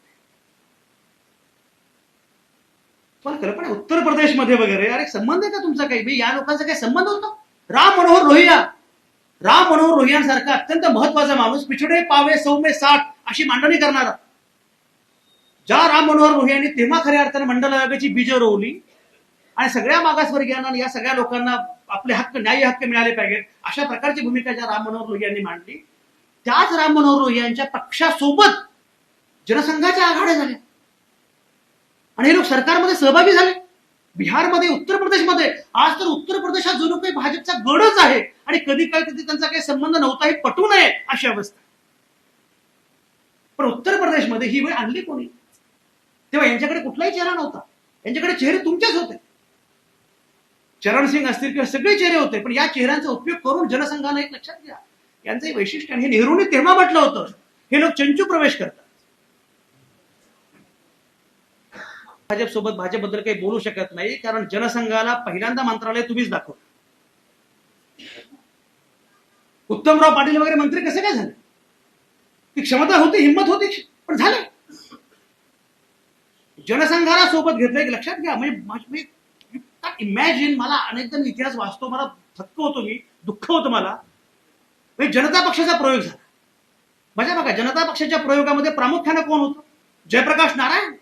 पण कल्पना, उत्तर प्रदेशमध्ये वगैरे, अरे संबंध आहे का तुमचा काही, या लोकांचा काही संबंध होता. राम मनोहर लोहियांसारखा अत्यंत महत्वाचा माणूस, पिछडे पावे 100 में 60 अशी मांडणी करणारा, ज्या राम मनोहर लोहियांनी तेव्हा खऱ्या अर्थाने मंडल आयोगाची बीज रोवली आणि सगळ्या मागासवर्गीयांना, या सगळ्या लोकांना आपले हक्क, न्याय्य हक्क मिळाले पाहिजेत, अशा प्रकारची भूमिका ज्या राम मनोहर लोहियांनी मांडली, त्याच राम मनोहर लोहियांच्या पक्षासोबत जनसंघाच्या आघाड्या झाल्या आणि हे लोक सरकारमध्ये सहभागी झाले. बिहारमध्ये, उत्तर प्रदेशमध्ये. आज तर उत्तर प्रदेश हा जणू काही भाजपचा गडच आहे आणि कधी त्यांचा काही संबंध नव्हता हे पटू नये अशी अवस्था. पण उत्तर प्रदेशमध्ये ही वेळ आणली कोणी, तेव्हा यांच्याकडे कुठलाही चेहरा नव्हता, यांच्याकडे चेहरे तुमचेच होते. चरणसिंग असतील किंवा सगळे चेहरे होते, पण या चेहऱ्यांचा उपयोग करून जनसंघानं, एक लक्षात घ्या, यांचं वैशिष्ट्य, आणि हे नेहरूंनी तेव्हा म्हटलं होतं, हे लोक चंचू प्रवेश करतात. भाजपसोबत भाजपबद्दल काही बोलू शकत नाही, कारण जनसंघाला पहिल्यांदा मंत्रालय तुम्हीच दाखवलं. उत्तमराव पाटील वगैरे मंत्री कसे काय झाले, ती क्षमता होती, हिंमत होती, पण झालं. जनसंघाला सोबत घेतलं. एक लक्षात घ्या, म्हणजे इमॅजिन, मला अनेकदा इतिहास वाचतो, मला थक्क होतो, मी दुःख होतं मला. जनता पक्षाचा प्रयोग झाला. म्हणजे बघा, जनता पक्षाच्या प्रयोगामध्ये प्रामुख्याने कोण होतं? जयप्रकाश नारायण.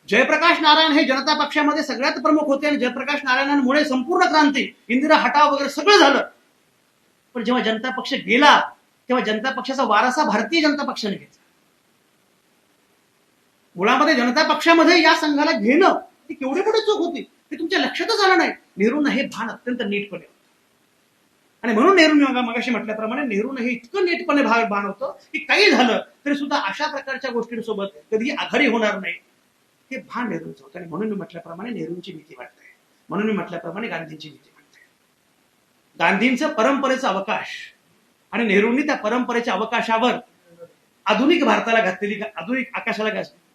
जयप्रकाश नारायण हे जनता पक्षामध्ये सगळ्यात प्रमुख होते आणि जयप्रकाश नारायणांमुळे संपूर्ण क्रांती, इंदिरा हटाव वगैरे सगळं झालं. पण जेव्हा जनता पक्ष गेला तेव्हा जनता पक्षाचा वारसा भारतीय जनता पक्षाने घेतला. मुळामध्ये जनता पक्षामध्ये या संघाला घेणं ही केवढी मोठी चूक होती हे तुमच्या लक्षातच आलं नाही. नेहरूंना हे भान अत्यंत नीटपणे होतं. आणि म्हणून नेहरू मगाशी म्हटल्याप्रमाणे नेहरूंना हे इतकं नीटपणे भान होतं की काही झालं तरी सुद्धा अशा प्रकारच्या गोष्टींसोबत कधी आघाडी होणार नाही, हे भान नेहरूंचं होतं. आणि म्हणून मी म्हटल्याप्रमाणे नेहरूंची भीती वाटते, म्हणून मी म्हटल्याप्रमाणे गांधींची भीती वाटते. गांधींचं परंपरेचा अवकाश आणि नेहरूंनी त्या परंपरेच्या अवकाशावर आधुनिक भारताला घातलेली, आधुनिक आकाशाला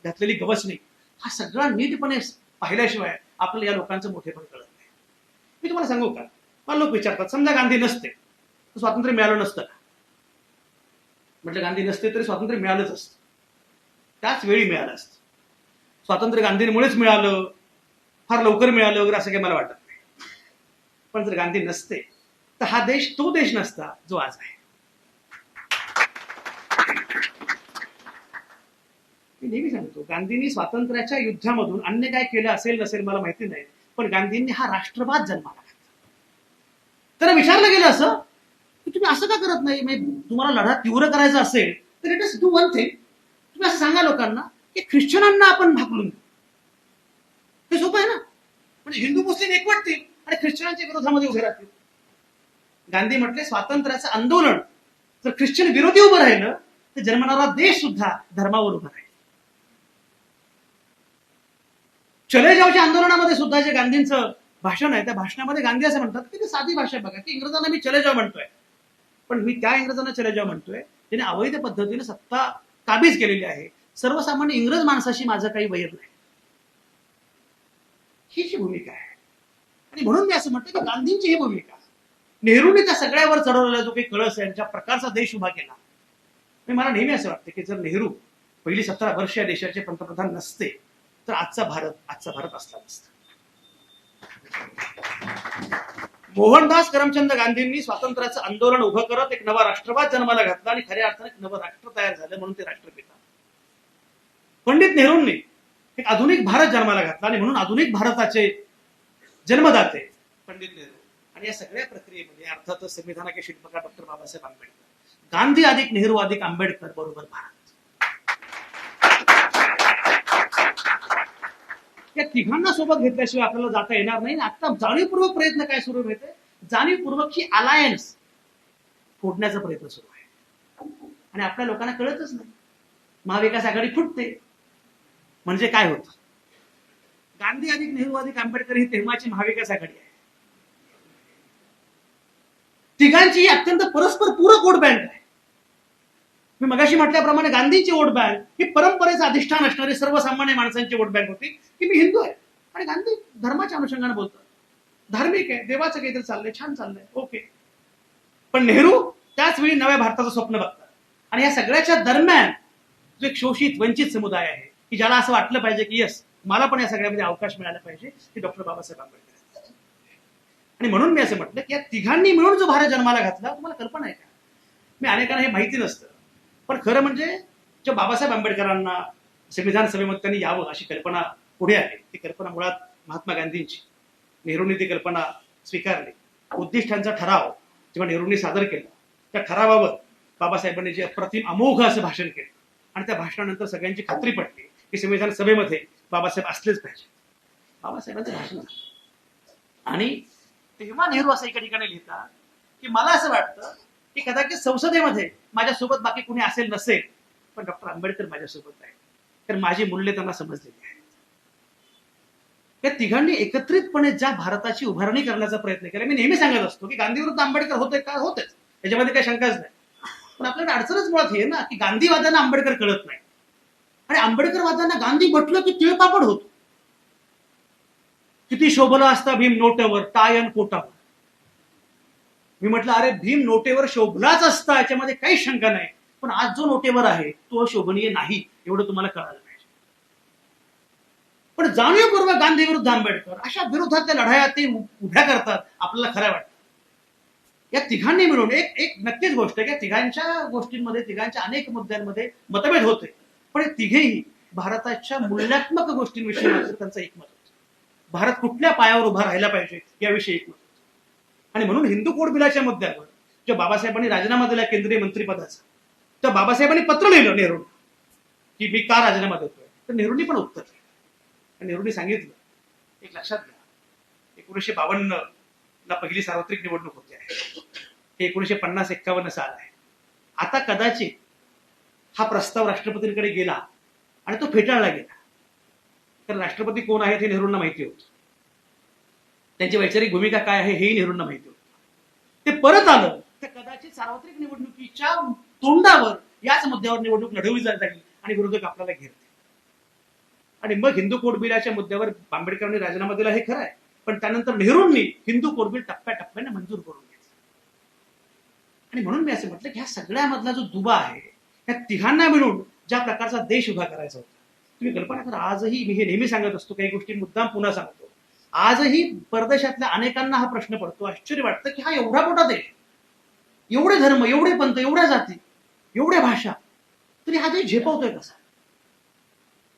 घातलेली गवसणी, हा सगळा नीटपणे पाहिल्याशिवाय आपल्याला या लोकांचं मोठेपण कळत नाही. मी तुम्हाला सांगू का, मला लोक विचारतात, समजा गांधी नसते तर स्वातंत्र्य मिळालं नसतं का? म्हटलं गांधी नसते तरी स्वातंत्र्य मिळालंच असतं, त्याच वेळी मिळालं असतं. स्वातंत्र्य गांधींमुळेच मिळालं, फार लवकर मिळालं वगैरे असं काही मला वाटत नाही. पण जर गांधी नसते तर हा देश तो देश नसता जो आज आहे. मी नेहमी सांगतो, गांधींनी स्वातंत्र्याच्या युद्धामधून अन्य काय केलं असेल नसेल मला माहिती नाही, पण गांधींनी हा राष्ट्रवाद जन्माला घातला. त्याला विचारलं गेलं असं की तुम्ही असं का करत नाही, तुम्हाला लढा तीव्र करायचा असेल तर it is do one thing, तुम्ही असं सांगा लोकांना की ख्रिश्चनांना आपण भाकलून देऊ. हे सोपं आहे ना, म्हणजे हिंदू मुस्लिम एकवटतील आणि ख्रिश्चनांच्या विरोधामध्ये उभे राहतील. गांधी म्हटले, स्वातंत्र्याचं आंदोलन जर ख्रिश्चन विरोधी उभं राहिलं तर जन्मणारा देश सुद्धा धर्मावर उभा राहील. चले जावच्या आंदोलनामध्ये सुद्धा जे गांधींचं भाषण आहे, त्या भाषणामध्ये गांधी असं म्हणतात की ती साधी भाषा बघा, की इंग्रजांना मी चले जाव म्हणतोय, पण मी त्या इंग्रजांना चले जाव म्हणतोय त्याने अवैध पद्धतीने सत्ता काबीज केलेली आहे. सर्वसामान्य इंग्रज माणसाशी माझं काही वैर नाही, ही जी भूमिका आहे. आणि म्हणून मी असं म्हणतो की गांधींची ही भूमिका, नेहरूंनी त्या सगळ्यावर चढवलेला जो काही कळस आहे, ज्या प्रकारचा देश उभा केला, मला नेहमी असं वाटतं की जर नेहरू पहिली 17 वर्ष या देशाचे पंतप्रधान नसते तर आजचा भारत असला नसता. मोहनदास करमचंद गांधींनी स्वातंत्र्याचं आंदोलन उभं करत एक नवा राष्ट्रवाद जन्माला घातला आणि खऱ्या अर्थाने एक नवं राष्ट्र तयार झालं, म्हणून ते राष्ट्रपिता. पंडित नेहरूंनी एक आधुनिक भारत जन्माला घातला आणि म्हणून आधुनिक भारताचे जन्मदाते पंडित नेहरू. आणि या सगळ्या प्रक्रियेमध्ये अर्थातच संविधानाचे शिल्पकार डॉक्टर बाबासाहेब आंबेडकर. गांधी अधिक नेहरू अधिक आंबेडकर बरोबर भारत, या तिघांना सोबत घेतल्याशिवाय आपल्याला जाता येणार नाही. आता जाणीवपूर्वक प्रयत्न काय सुरू होते, जाणीवपूर्वक ही अलायन्स फोडण्याचा प्रयत्न सुरू आहे. आणि आपल्या लोकांना कळतच नाही. महाविकास आघाडी फुटते म्हणजे काय होतं. गांधी अधिक नेहरू अधिक आंबेडकर ही तेव्हाची महाविकास आघाडी आहे. तिघांची ही अत्यंत परस्पर पूरक वोट बँक आहे. मी मगाशी म्हटल्याप्रमाणे गांधीची वोट बँक ही परंपरेचं अधिष्ठान असणारी सर्वसामान्य माणसांची वोट बँक होती की मी हिंदू आहे आणि गांधी धर्माच्या अनुषंगाने बोलतात, धार्मिक आहे, देवाचं काहीतरी चाललंय, छान चाललंय, ओके. पण नेहरू त्याच वेळी नव्या भारताचं स्वप्न बघतात. आणि या सगळ्याच्या दरम्यान जो एक शोषित वंचित समुदाय आहे की ज्याला असं वाटलं पाहिजे की यस मला पण या सगळ्यामध्ये अवकाश मिळाला पाहिजे, ते डॉक्टर बाबासाहेब आंबेडकर. आणि म्हणून मी असं म्हटलं की या तिघांनी मिळून जो भारत जन्माला घातला, तुम्हाला कल्पना आहे का? मी अनेकांना हे माहिती नसतं, पण खरं म्हणजे जे बाबासाहेब आंबेडकरांना संविधान सभेमध्ये त्यांनी यावं अशी कल्पना पुढे आली, ती कल्पना मुळात महात्मा गांधींची. नेहरूंनी ती कल्पना स्वीकारली. उद्दिष्टांचा ठराव जेव्हा नेहरूंनी सादर केला, त्या ठरावावर बाबासाहेबांनी जे अप्रतिम अमोघ असं भाषण केलं आणि त्या भाषणानंतर सगळ्यांची खात्री पटली की संविधान सभेमध्ये बाबासाहेब असलेच पाहिजे. बाबासाहेबांचं भाषण आणि तेव्हा नेहरू असं एका ठिकाणी लिहितात की मला असं वाटतं की कदाचित संसदेमध्ये माझ्यासोबत बाकी कुणी असेल नसेल, पण डॉक्टर आंबेडकर माझ्यासोबत आहे, तर माझी मूल्य त्यांना समजलेली आहे. या तिघांनी एकत्रितपणे ज्या भारताची उभारणी करण्याचा प्रयत्न केला. मी नेहमी सांगत असतो की गांधी विरुद्ध आंबेडकर होते का, होतेच, याच्यामध्ये काही शंकाच नाही. पण आपल्याला अडचणच मुळात हे ना की गांधीवाद्यांना आंबेडकर कळत नाही आणि आंबेडकरवाद्यांना गांधी म्हटलं की तिळपापड होतो. किती शोभला असता भीम नोटेवर टाय अन कोटावर. मी म्हटलं अरे भीम नोटेवर शोभलाच असता, याच्यामध्ये काही शंका नाही, पण आज जो नोटेवर आहे तो शोभनीय नाही, एवढं तुम्हाला कळालं पाहिजे. पण जाणीवपूर्वक गांधी विरुद्ध आंबेडकर अशा विरोधातल्या लढाया ते उभ्या करतात, आपल्याला खरं वाटतं. या तिघांनी मिळून एक एक नक्कीच गोष्ट आहे की तिघांच्या गोष्टींमध्ये, तिघांच्या अनेक मुद्द्यांमध्ये मतभेद होते, पण तिघेही भारताच्या मूल्यात्मक गोष्टींविषयी मात्र त्यांचं एकमत होतं. भारत कुठल्या पायावर उभा राहायला पाहिजे याविषयी एकमत होतं. आणि म्हणून हिंदू कोड बिलाच्या मुद्द्यावर जेव्हा बाबासाहेबांनी राजीनामा दिला केंद्रीय मंत्रिपदाचा, तर बाबासाहेबांनी पत्र लिहिलं नेहरूंना की मी का राजीनामा देतोय. तर नेहरूंनी पण उत्तर दिलं. नेहरूंनी सांगितलं, एक लक्षात घ्या, 1952 ला पहिली सार्वत्रिक निवडणूक होते आहे, हे 1950-51 साल आहे. आता कदाचित हा प्रस्ताव राष्ट्रपतींकडे गेला आणि तो फेटाळला गेला, तर राष्ट्रपती कोण आहेत हे नेहरूंना माहिती होतं, त्यांची वैचारिक भूमिका काय आहे हेही नेहरूंना माहिती होतं. ते परत आलं तर कदाचित सार्वत्रिक निवडणुकीच्या तोंडावर याच मुद्द्यावर निवडणूक लढवली जाईल आणि विरोधक आपल्याला घेरते. आणि मग हिंदू कोड बिलाच्या मुद्द्यावर आंबेडकरांनी राजीनामा दिला हे खरं आहे, पण त्यानंतर नेहरूंनी हिंदू कोड बिल टप्प्याटप्प्याने मंजूर करून घेतलं. आणि म्हणून मी असं म्हटलं की ह्या सगळ्यामधला जो दुवा आहे, ह्या तिघांना मिळून ज्या प्रकारचा देश उभा करायचा होता, तुम्ही कल्पना करा. आजही मी हे नेहमी सांगत असतो, काही गोष्टी मुद्दाम पुन्हा सांगतो, आजही परदेशातल्या अनेकांना हा प्रश्न पडतो, आश्चर्य वाटतं की हा एवढा मोठा देश, एवढे धर्म, एवढे पंथ, एवढ्या जाती, एवढ्या भाषा, तरी हा देश झेपवतोय कसा.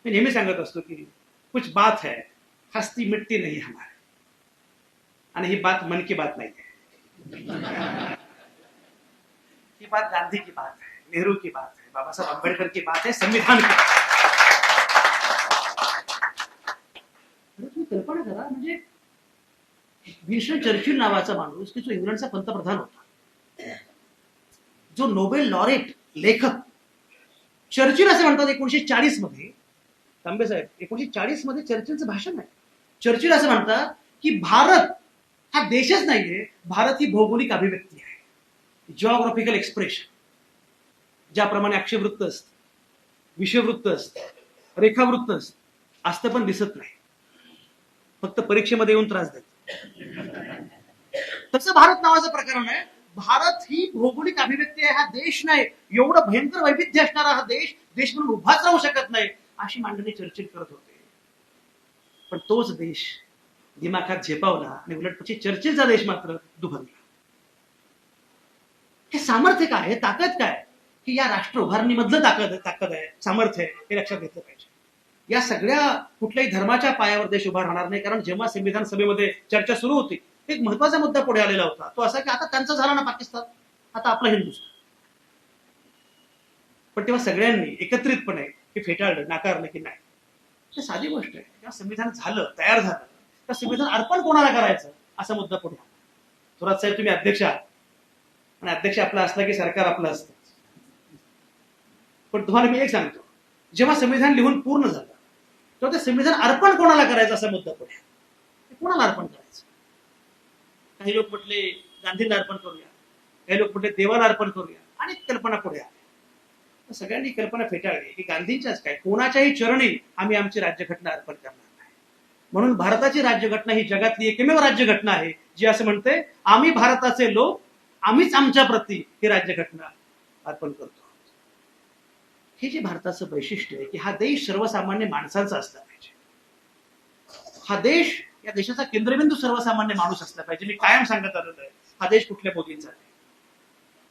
मी नेहमी सांगत असतो की कुछ बात है हस्ती मिटती नहीं हमारे, आणि ही बात मन की बात नाही है, ही बात गांधी की बात है, नेहरू की बात है, बाबासाहेब आंबेडकर की बात है, संविधान की बात है. तुम्ही कल्पना करा, म्हणजे विन्स्टन चर्चिल नावाचा माणूस की जो इंग्लंडचा पंतप्रधान होता, जो नोबेल लॉरेट लेखक, चर्चिल असे म्हणतात 1940 मध्ये, तांबे साहेब 1940 मध्ये चर्चिलचं भाषण आहे. चर्चिल असं म्हणतात की भारत हा देशच नाहीये, भारत ही भौगोलिक अभिव्यक्ती आहे, जिओग्राफिकल एक्सप्रेशन. ज्याप्रमाणे अक्षवृत्त असतं, विषववृत्त असतं, रेखावृत्त असतं, असतं पण दिसत नाही, फक्त परीक्षेमध्ये येऊन त्रास देत. तसं भारत नावाचं प्रकरण आहे. भारत ही भौगोलिक अभिव्यक्ती आहे, हा देश नाही. एवढं भयंकर वैविध्य असणारा हा देश म्हणून उभाच राहू शकत नाही, अशी मांडणी चर्चिल करत होते. पण तोच देश दिमाखात झेपावला आणि उलट પછી चर्चिलचा देश मात्र दुभंगला. हे सामर्थ्य काय, हे ताकद काय, की या राष्ट्र उभारणीमधलं ताकद आहे, सामर्थ्य आहे, हे लक्षात घेतलं पाहिजे. या सगळ्या कुठल्याही धर्माच्या पायावर देश उभा राहणार नाही. कारण जेव्हा संविधान सभेमध्ये चर्चा सुरू होती, एक महत्वाचा मुद्दा पुढे आलेला होता, तो असा की आता त्यांचं झालं ना पाकिस्तान, आता आपला हिंदुस्थान. पण तेव्हा सगळ्यांनी एकत्रितपणे हे फेटाळलं, नाकारलं की नाही, हे साधी गोष्ट आहे. जेव्हा संविधान झालं, तयार झालं, तर संविधान अर्पण कोणाला करायचं असा मुद्दा पुढे आला. थोरात साहेब तुम्ही अध्यक्ष आहात, आणि अध्यक्ष आपला असला की सरकार आपलं असतं. पण तुम्हाला मी एक सांगतो, जेव्हा संविधान लिहून पूर्ण झालं तेव्हा ते संविधान अर्पण कोणाला करायचं असा मुद्दा पुढे आला. कोणाला अर्पण करायचं? काही लोक म्हटले गांधींना अर्पण करूया, काही लोक म्हटले देवाला अर्पण करूया, आणि कल्पना पुढे आल्या. सगळ्यांनी कल्पना फेटाळली की गांधींच्याच काय, कोणाच्याही चरणी आम्ही आमची राज्यघटना अर्पण करणार नाही. म्हणून भारताची राज्यघटना ही जगातली एकमेव राज्यघटना आहे जी असं म्हणते, आम्ही भारताचे लोक, आम्हीच आमच्या प्रती ही राज्यघटना अर्पण करतो. हे जे भारताचं वैशिष्ट्य आहे की हा देश सर्वसामान्य माणसांचा असला पाहिजे. हा देश, या देशाचा केंद्रबिंदू सर्वसामान्य माणूस असला पाहिजे. मी कायम सांगत आलेलो आहे, हा देश कुठल्या मोदींचा नाही,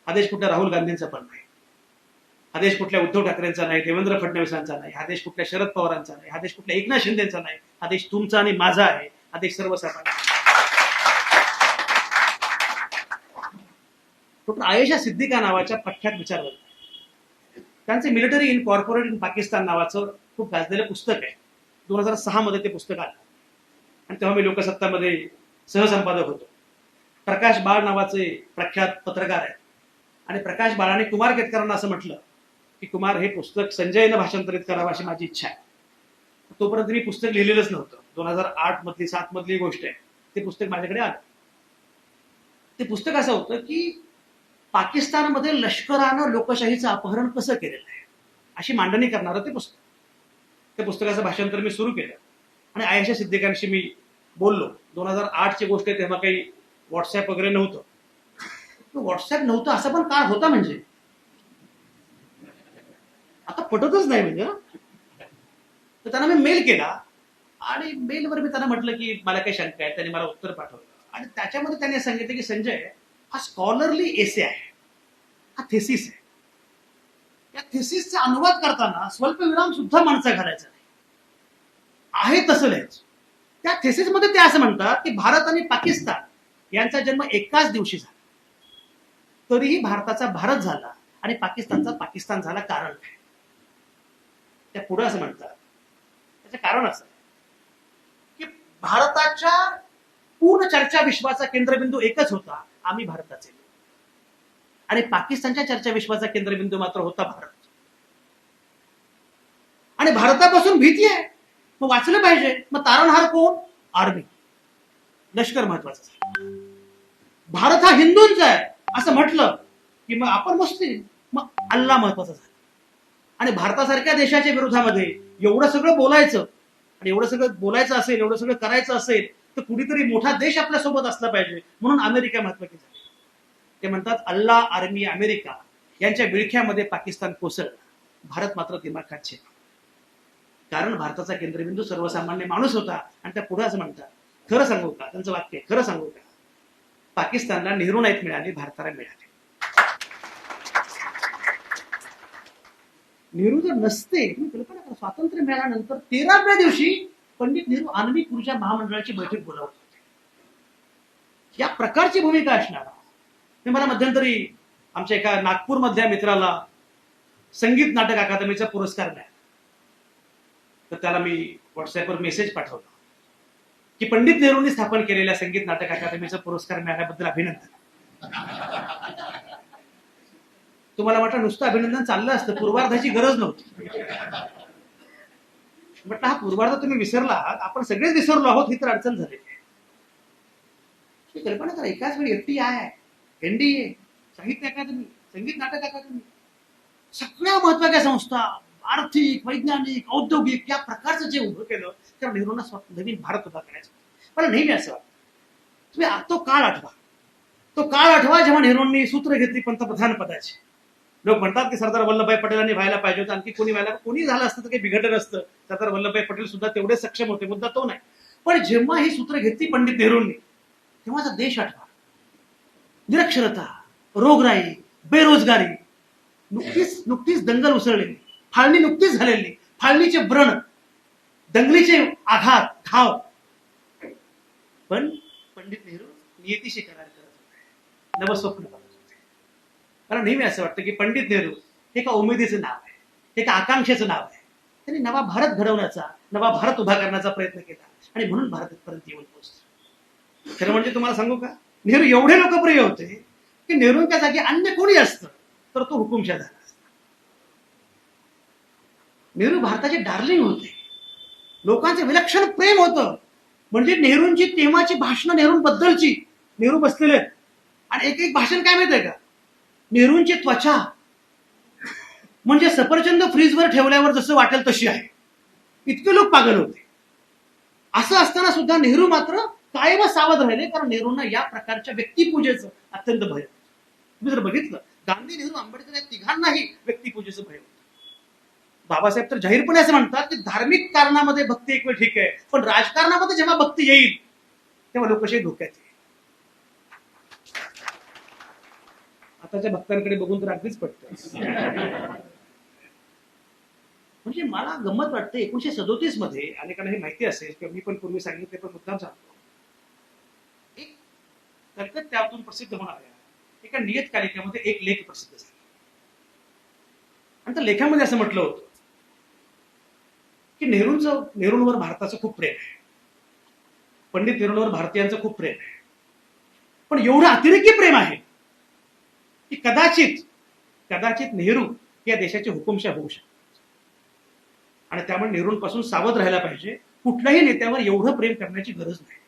हा देश कुठल्या राहुल गांधींचा पण नाही, हा देश कुठल्या उद्धव ठाकरेंचा नाही, देवेंद्र फडणवीसांचा नाही, हा देश कुठल्या शरद पवारांचा नाही, हा देश कुठल्या एकनाथ शिंदेचा नाही, हा देश तुमचा आणि माझा आहे. हा देश सर्वसामान्य. डॉक्टर आयेशा सिद्दीका नावाच्या प्रख्यात विचारवंत, त्यांचे military in corporate in Pakistan नावाचं खूप गाजलेलं पुस्तक आहे. 2006 मध्ये ते पुस्तक आलं, आणि तेव्हा मी लोकसत्तामध्ये सहसंपादक होतो. प्रकाश बाळ नावाचे प्रख्यात पत्रकार आहेत, आणि प्रकाश बाळाने कुमार केतकरांना असं म्हटलं की कुमार, हे पुस्तक संजयनं भाषांतरित करावं अशी माझी इच्छा आहे. तोपर्यंत मी पुस्तक लिहिलेलंच नव्हतं. 2008 मधली 7 मधली गोष्ट आहे. ते पुस्तक माझ्याकडे आलं. ते पुस्तक असं होतं की पाकिस्तानमध्ये लष्करानं लोकशाहीचं अपहरण कसं केलेलं आहे अशी मांडणी करणारं ते पुस्तक. त्या पुस्तकाचं भाषांतर मी सुरू केलं, आणि आयेशा सिद्दीकांशी मी बोललो. 2008 ची गोष्ट आहे, तेव्हा काही व्हॉट्सअप वगैरे नव्हतं. व्हॉट्सअप नव्हतं असं पण काळ होता, म्हणजे आता पटतच नाही म्हणजे. तर त्यांना मी मेल केला आणि मेलवर मी त्यांना म्हटलं की मला काही शंका आहे. त्यांनी मला उत्तर पाठवलं आणि त्याच्यामध्ये त्यांनी सांगितलं की संजय, हा स्कॉलरली एसे आहे, हा थेसिस आहे. या थेसिसचा अनुवाद करताना स्वल्पविराम सुद्धा माणसा घालायचा नाही, आहे तसं लिहायचं. त्या थेसिसमध्ये ते असं म्हणतात की भारत आणि पाकिस्तान यांचा जन्म एकाच दिवशी झाला, तरीही भारताचा भारत झाला आणि पाकिस्तानचा पाकिस्तान झाला. कारण काय? त्या पुढे असं म्हणतात, त्याचं कारण असं की भारताच्या पूर्ण चर्चा विश्वाचा केंद्रबिंदू एकच होता, आम्ही भारताचे लोक, आणि पाकिस्तानच्या चर्चा विश्वाचा केंद्रबिंदू मात्र होता भारत. आणि भारतापासून भीती आहे, मग वाचलं पाहिजे. मग तारणहार कोण? आर्मी, लष्कर महत्वाचं झालं. भारत हा हिंदूंचा आहे असं म्हटलं की मग आपण मुस्लिम, मग अल्लाह महत्वाचा झाला. आणि भारतासारख्या देशाच्या विरोधामध्ये एवढं सगळं बोलायचं, आणि एवढं सगळं बोलायचं असेल, एवढं सगळं करायचं असेल, तर कुठेतरी मोठा देश आपल्यासोबत असला पाहिजे, म्हणून अमेरिका महत्वाची झाली. ते म्हणतात अल्लाह, आर्मी, अमेरिका यांच्या विळख्यामध्ये पाकिस्तान कोसळला, भारत मात्र दिमाखात छेपला. कारण भारताचा केंद्रबिंदू सर्वसामान्य माणूस होता. आणि त्या पुढे असं म्हणतात, खरं सांगू का, त्यांचं वाक्य, खरं सांगू का, पाकिस्तानला नेहरू नाहीत मिळाली, भारताला मिळाली. नेहरू जर नसते, तुम्ही कल्पना करा, स्वातंत्र्य मिळाल्यानंतर 13व्या दिवशी पंडित नेहरू आण्विक ऊर्जा महामंडळाची बैठक बोलावत होते. या प्रकारची भूमिका असणार. मला मध्यंतरी आमच्या एका नागपूरमधल्या मित्राला संगीत नाटक अकादमीचा पुरस्कार मिळाला. तर त्याला मी व्हॉट्सअपवर मेसेज पाठवला की पंडित नेहरूंनी स्थापन केलेल्या संगीत नाटक अकादमीचा पुरस्कार मिळाल्याबद्दल अभिनंदन. तुम्हाला वाटलं नुसतं अभिनंदन चाललं असतं, पूर्वार्धाची गरज नव्हती. म्हटलं हा पूर्वार्ध तुम्ही विसरला आहात, आपण सगळेच विसरलो आहोत, ही तर अडचण झाली. कल्पना करा, एकाच वेळी FTI, NDA, साहित्य अकादमी, संगीत नाटक अकादमी, सगळ्या महत्वाच्या संस्था, आर्थिक, वैज्ञानिक, औद्योगिक, या प्रकारचं जे उभं केलं, तर नेहरूंना नवीन भारत उभा करायचा. मला नेहमी असं वाटतं, तुम्ही तो काळ आठवा, तो काळ आठवा जेव्हा नेहरूंनी सूत्र घेतली पंतप्रधान पदाची. लोक म्हणतात की सरदार वल्लभभाई पटेलांनी व्हायला पाहिजे होतं, आणखी कोणी व्हायला, कोणी झालं असतं तर काही बिघडलं नसतं. सरदार वल्लभभाई पटेल सुद्धा तेवढे सक्षम होते, मुद्दा तो नाही. पण जेव्हा ही सूत्र घेतली पंडित नेहरूंनी, तेव्हाचा देश आठवा. निरक्षरता, रोगराई, बेरोजगारी, नुकतीच दंगल उसळलेली, फाळणी नुकतीच झालेली, फाळणीचे व्रण, दंगलीचे आघात, घाव. पण पंडित नेहरू नियतीशी करार करत होते, नवस्वप्न करत होते. मला नेहमी असं वाटतं की पंडित नेहरू हे एका उमेदीचं नाव आहे, हे एका आकांक्षेचं नाव आहे. त्यांनी नवा भारत घडवण्याचा, नवा भारत उभा करण्याचा प्रयत्न केला, आणि म्हणून भारत इथपर्यंत येऊन पोहोचला. खरं म्हणजे तुम्हाला सांगू का, नेहरू एवढे लोकप्रिय होते की नेहरूंच्या जागी अन्य कोणी असतं तर तो हुकुमशाह झाला असता. नेहरू भारताचे डार्लिंग होते, लोकांचे विलक्षण प्रेम होतं. म्हणजे नेहरूंची तेव्हाची भाषणं नेहरूंबद्दलची, नेहरू बसलेले आणि एक एक भाषण काय माहितीये का, नेहरूंची त्वचा म्हणजे सफरचंद फ्रीजवर ठेवल्यावर जसं वाटेल तशी आहे, इतके लोक पागल होते. असं असताना सुद्धा नेहरू मात्र कायम सावध राहिले, कारण नेहरूंना या प्रकारच्या व्यक्तिपूजेचं अत्यंत भय होतं. तुम्ही जर बघितलं, गांधी, नेहरू, आंबेडकर या तिघांनाही व्यक्तिपूजेचं भय होतं. बाबासाहेब तर जाहीरपणे असं म्हणतात की धार्मिक कारणामध्ये भक्ती एक वेळ ठीक आहे, पण राजकारणामध्ये जेव्हा भक्ती येईल तेव्हा लोकशाही धोक्यात येईल. आताच्या भक्तांकडे बघून तर अगदीच पटतं. म्हणजे मला गंमत वाटते, 1937 मध्ये, अनेकांना हे माहिती असेल किंवा मी पण पूर्वी सांगितले पण मुद्दाम सांगतो, एक कलकत्त्यातून प्रसिद्ध होणाऱ्या एका नियतकालिकेमध्ये एक लेख प्रसिद्ध झाला. आणि त्या लेखामध्ये असं म्हटलं होतं की नेहरूंवर भारताचं खूप प्रेम आहे, पंडित नेहरूंवर भारतीयांचं खूप प्रेम आहे, पण एवढं अतिरेकी प्रेम आहे की कदाचित नेहरू या देशाचे हुकुमशाह होऊ शकतात. आणि त्यामुळे नेहरूंपासून सावध राहायला पाहिजे. कुठल्याही नेत्यावर एवढं प्रेम करण्याची गरज नाही.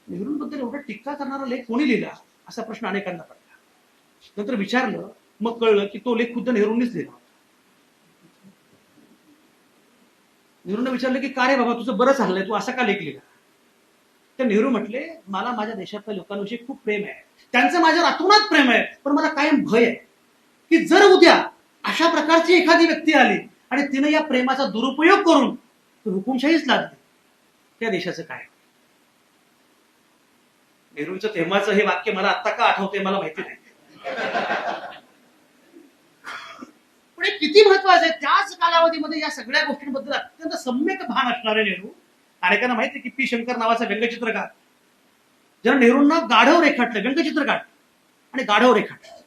नेहरूंबद्दल एवढा टीका करणारा लेख कोणी लिहिला असा प्रश्न अनेकांना पडला. नंतर विचारलं, मग कळलं की तो लेख खुद्द नेहरूंनीच लिहिला होता. नेहरूंना विचारलं की का रे बाबा, तुझं बरं चाललंय, तू असा का लेख लिहिला? तर नेहरू म्हटले, मला माझ्या देशातल्या लोकांविषयी खूप प्रेम आहे, त्यांचं माझ्यावर अतोनात प्रेम आहे, पण मला कायम भय आहे की जर उद्या अशा प्रकारची एखादी व्यक्ती आली आणि तिने या प्रेमाचा दुरुपयोग करून हुकुमशाहीच लादली, त्या देशाचं काय? नेहरूंचं तेव्हाचं हे वाक्य मला आत्ता का आठवते मला माहिती नाही, पण हे किती महत्वाचं आहे. त्याच कालावधीमध्ये या सगळ्या गोष्टींबद्दल अत्यंत सम्यक भान असणारे नेहरू. अनेकांना माहिती की पी शंकर नावाचा व्यंगचित्रकार, ज्यानं नेहरूंना गाढव रेखाटलं, व्यंगचित्र काढलं आणि गाढव रेखाटलं.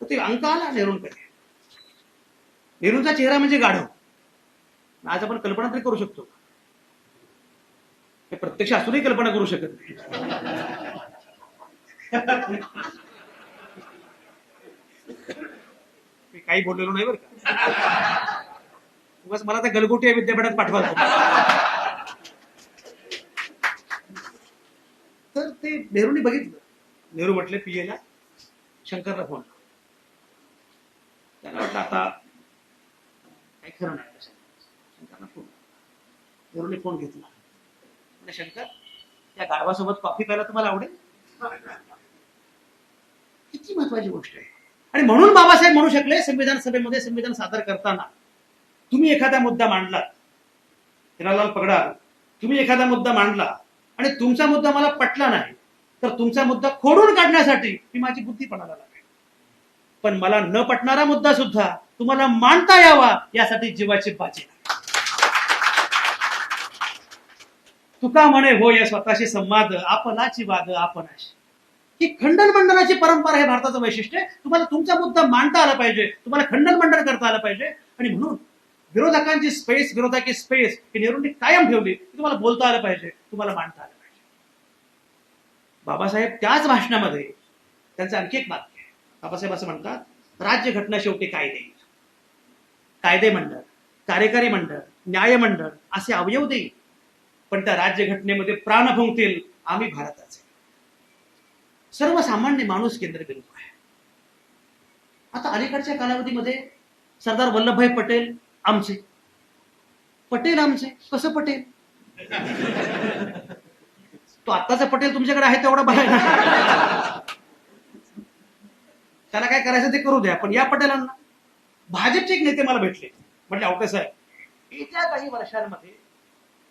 तर ते अंक आला नेहरूंकडे. नेहरूंचा चेहरा म्हणजे गाढव. आज आपण कल्पना तरी करू शकतो, हे प्रत्यक्ष असूनही कल्पना करू शकत नाही. मी काही बोललेलो नाही बरं का, उगाच मला त्या गलगोटी विद्यापीठात पाठवाल. तर ते नेहरूंनी बघितलं. नेहरू म्हटले पीएला, शंकरला फोन. त्याला वाटलं आता काही खरं नाही. शंकरला फोन, नेहरूने फोन घेतला. म्हणजे शंकर, त्या गाढवासोबत कॉफी प्यायला तुम्हाला आवडेल? किती महत्वाची गोष्ट आहे. आणि म्हणून बाबासाहेब म्हणू शकले संविधान सभेमध्ये संविधान सादर करताना, तुम्ही एखादा मुद्दा मांडला, हिरालाल पगडाल, तुम्ही एखादा मुद्दा मांडला आणि तुमचा मुद्दा मला पटला नाही, तर तुमचा मुद्दा खोडून काढण्यासाठी मी माझी बुद्धी पणाला लागेल, पण मला न पटणारा मुद्दा सुद्धा तुम्हाला मांडता यावा यासाठी जीवाची बाजी. तुका म्हणे हो या स्वतःशी संवाद, आपणाची वाद आपणाशी. ही खंडन मंडनाची परंपरा हे भारताचं वैशिष्ट्य आहे. तुम्हाला तुमचा मुद्दा मांडता आला पाहिजे, तुम्हाला खंडन मंडन करता आलं पाहिजे. आणि म्हणून विरोधकांची स्पेस, विरोधाची स्पेस ही नेहरूंनी कायम ठेवली. तुम्हाला बोलता आलं पाहिजे, तुम्हाला मांडता आलं पाहिजे. बाबासाहेब त्याच भाषणामध्ये त्यांचं आणखी एक वाक्य आहे. बाबासाहेब असं म्हणतात, राज्यघटना शेवटी कायदे, कायदे मंडळ, कार्यकारी मंडळ, न्याय मंडळ असे अवयव देईल, पण त्या राज्यघटनेमध्ये प्राण फुंकतील आम्ही भारताचे. सर्वसामान्य माणूस केंद्रबिंदू आहे. आता अलीकडच्या कालावधीमध्ये सरदार वल्लभभाई पटेल आमचे, पटेल आमचे, कसं पटेल? तो आत्ताचा पटेल तुमच्याकडे आहे तेवढा बघा, त्याला काय करायचं ते करू द्या. पण या पटेलांना, भाजपचे एक नेते मला भेटले, म्हटले आवटे साहेब, येत्या काही वर्षांमध्ये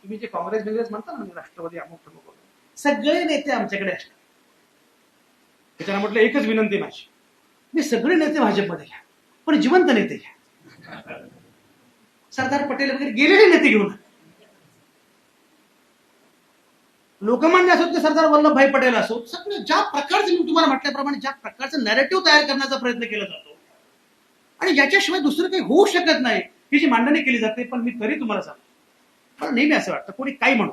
तुम्ही जे काँग्रेस म्हणता ना, राष्ट्रवादी अमुक सगळे नेते आमच्याकडे असतात. त्याला म्हटलं एकच विनंती माझी, मी सगळे नेते भाजपमध्ये घ्या, पण जिवंत नेते घ्या. सरदार पटेल वगैरे गेलेले नेते घेऊन, लोकमान्य असोत की सरदार वल्लभभाई पटेल असोत, सगळे ज्या प्रकारचे, मी तुम्हाला म्हटल्याप्रमाणे ज्या प्रकारचं नॅरेटिव्ह तयार करण्याचा प्रयत्न केला जातो आणि याच्याशिवाय दुसरं काही होऊ शकत नाही, ही जी मांडणी केली जाते. पण मी तरी तुम्हाला सांगतो, मला नेहमी असं वाटतं, कोणी काही म्हणू,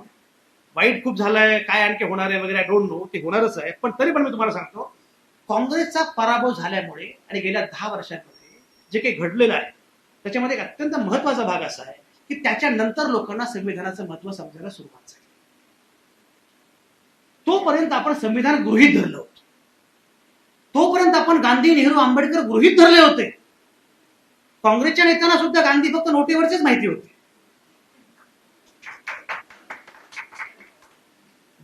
वाईट खूप झालंय, काय आणखी होणार आहे वगैरे, आय डोंट नो, ते होणारच आहे. पण तरी पण मी तुम्हाला सांगतो, काँग्रेसचा पराभव झाल्यामुळे आणि गेल्या 10 वर्षांमध्ये जे काही घडलेलं आहे त्याच्यामध्ये एक अत्यंत महत्वाचा भाग असा आहे की त्याच्यानंतर लोकांना संविधानाचं महत्व समजायला सुरुवात झाली. तोपर्यंत आपण संविधान गृहीत धरलं होतं, तोपर्यंत आपण गांधी, नेहरू, आंबेडकर गृहीत धरले होते. काँग्रेसच्या नेत्यांना सुद्धा गांधी फक्त नोटेवरचीच माहिती होती.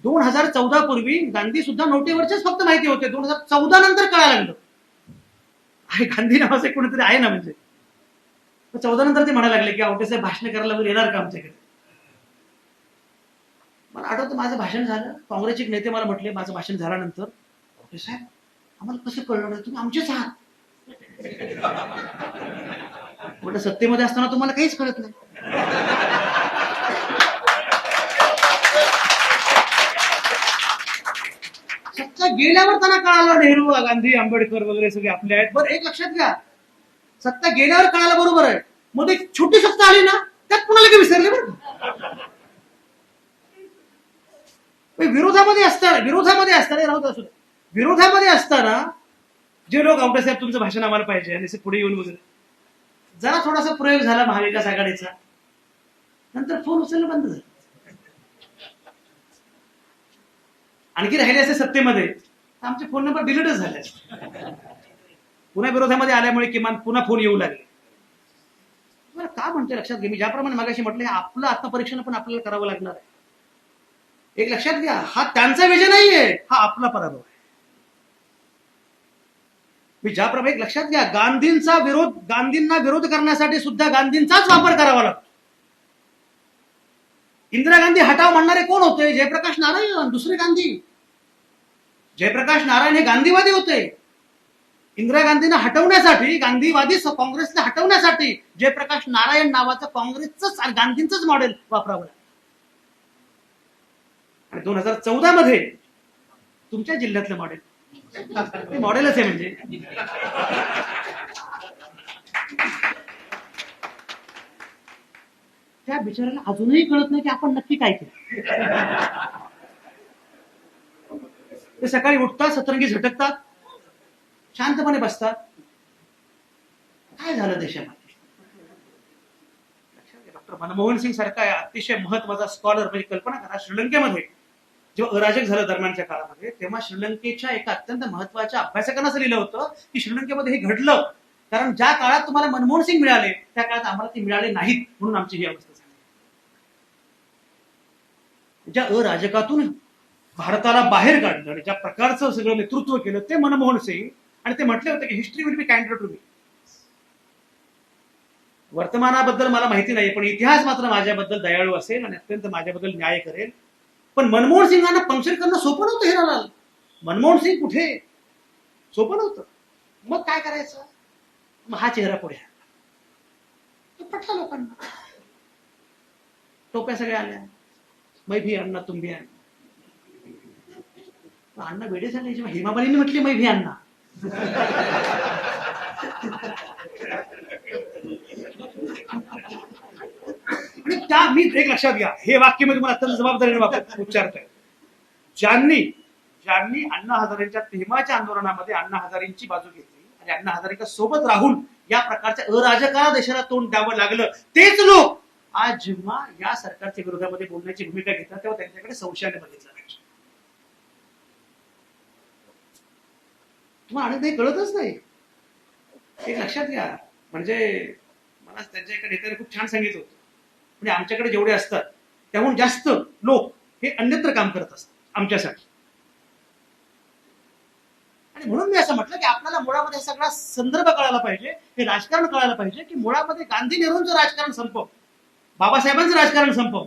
2014 पूर्वी गांधी सुद्धा नोटेवरचेच फक्त माहिती होते. 2014 नंतर कळायला लागलं आहे गांधी नावाचे कोणीतरी आहे ना. म्हणजे 14 नंतर ते म्हणायला लागले की आवटेसाहेब भाषण करायला वगैरे येणार का आमच्याकडे. मला आठवतं माझं भाषण झालं, काँग्रेसचे नेते मला म्हटले माझं भाषण झाल्यानंतर, आवटेसाहेब आम्हाला कसं कळलं नाही, तुम्ही आमचेच आहात. म्हटलं सत्तेमध्ये असताना तुम्हाला काहीच कळत नाही. सत्ता गेल्यावर त्यांना कळालं नेहरू, गांधी, आंबेडकर वगैरे सगळे आपले आहेत. बरं एक लक्षात घ्या, सत्ता गेल्यावर कळालं बरोबर आहे, मग एक छोटी सत्ता आली ना त्यात कुणाला काही विसरले. बरं विरोधामध्ये असताना जे लोक आवटेसाहेब तुमचं भाषण आम्हाला पाहिजे आणि पुढे येऊन वगैरे, जरा थोडासा प्रयोग झाला महाविकास आघाडीचा, नंतर फोन उचलणं बंद झालं. आणखी राहिले असे सत्तेमध्ये आमचे फोन नंबर डिलीटच झाले. पुन्हा विरोधामध्ये आल्यामुळे किमान पुन्हा फोन येऊ लागले. मला का म्हणतोय लक्षात घ्या, मी ज्याप्रमाणे मागाशी म्हटलं आपलं आत्मपरीक्षण पण आपल्याला करावं लागणार आहे. एक लक्षात घ्या, हा त्यांचा विजय नाहीये, हा आपला पराभव आहे. मी ज्याप्रमाणे लक्षात घ्या, गांधींना विरोध करण्यासाठी सुद्धा गांधींचाच वापर करावा लागतो. इंदिरा गांधी हटाव म्हणणारे कोण होते? जयप्रकाश नारायण, दुसरे गांधी. जयप्रकाश नारायण हे गांधीवादी होते. इंदिरा गांधींना हटवण्यासाठी, गांधीवादी काँग्रेसला हटवण्यासाठी जयप्रकाश नारायण नावाचं काँग्रेसच आणि गांधींचंच मॉडेल वापरावं लागलं. आणि 2014 मध्ये तुमच्या जिल्ह्यातलं मॉडेलच आहे. म्हणजे त्या बिचाराला अजूनही कळत नाही की आपण नक्की काय केलं. ते सकाळी उठतात, सतरंगी झटकतात, शांतपणे बसतात. काय झालं देशामध्ये? डॉक्टर मनमोहन सिंग सारखा अतिशय महत्वाचा स्कॉलर, म्हणजे कल्पना करा, श्रीलंकेमध्ये जेव्हा अराजक झालं दरम्यानच्या काळामध्ये, तेव्हा श्रीलंकेच्या एका अत्यंत महत्वाच्या अभ्यासकांना असं लिहिलं होतं की श्रीलंकेमध्ये हे घडलं कारण ज्या काळात तुम्हाला मनमोहन सिंग मिळाले त्या काळात आम्हाला ते मिळाले नाहीत, म्हणून आमची ही अवस्था झाली. ज्या अराजकातून भारताला बाहेर काढलं आणि ज्या प्रकारचं सगळं नेतृत्व केलं ते मनमोहन सिंग. आणि ते म्हटले होते की history will be kinder to me. वर्तमानाबद्दल मला माहिती नाही, पण इतिहास मात्र माझ्याबद्दल दयाळू असेल आणि अत्यंत माझ्याबद्दल न्याय करेल. पण मनमोहन सिंगांना पंक्चर करणं सोपं नव्हतं. हिरालाल मनमोहन सिंग कुठे, सोपं नव्हतं. मग काय करायचं? मग हा चेहरा पुढे तो पटला लोकांना. टोप्या सगळ्या आल्या, मै भी अण्णा तुम भी अण्णा. अण्णा वेडे झाले जेव्हा हेमामालिनी म्हटली मै भी अण्णा. आणि त्या मी एक लक्षात घ्या, हे वाक्य मी तुम्हाला अत्यंत जबाबदारीने उच्चारतोय. ज्यांनी अण्णा हजारेंच्या तेव्हाच्या आंदोलनामध्ये अण्णा हजारेंची बाजू घेतली आणि अण्णा हजारेंच्या सोबत राहून या प्रकारच्या अराजकाला देशाला तोंड द्यावं लागलं, तेच लोक आज जेव्हा या सरकारच्या विरोधामध्ये बोलण्याची भूमिका घेतात तेव्हा त्यांच्याकडे संशयाने बघितलं पाहिजे. तुम्हाला आणि ते कळतच नाही. एक लक्षात घ्या, म्हणजे मला त्यांच्या एका नेत्याने खूप छान सांगितलं होतं, म्हणजे आमच्याकडे जेवढे असतात त्याहून जास्त लोक हे अन्यत्र काम करत असतात आमच्यासाठी. आणि म्हणून मी असं म्हटलं की आपल्याला मुळामध्ये सगळा संदर्भ कळायला पाहिजे, हे राजकारण कळायला पाहिजे की मुळामध्ये गांधी नेहरूंचं राजकारण संपव, बाबासाहेबांचं राजकारण संपव,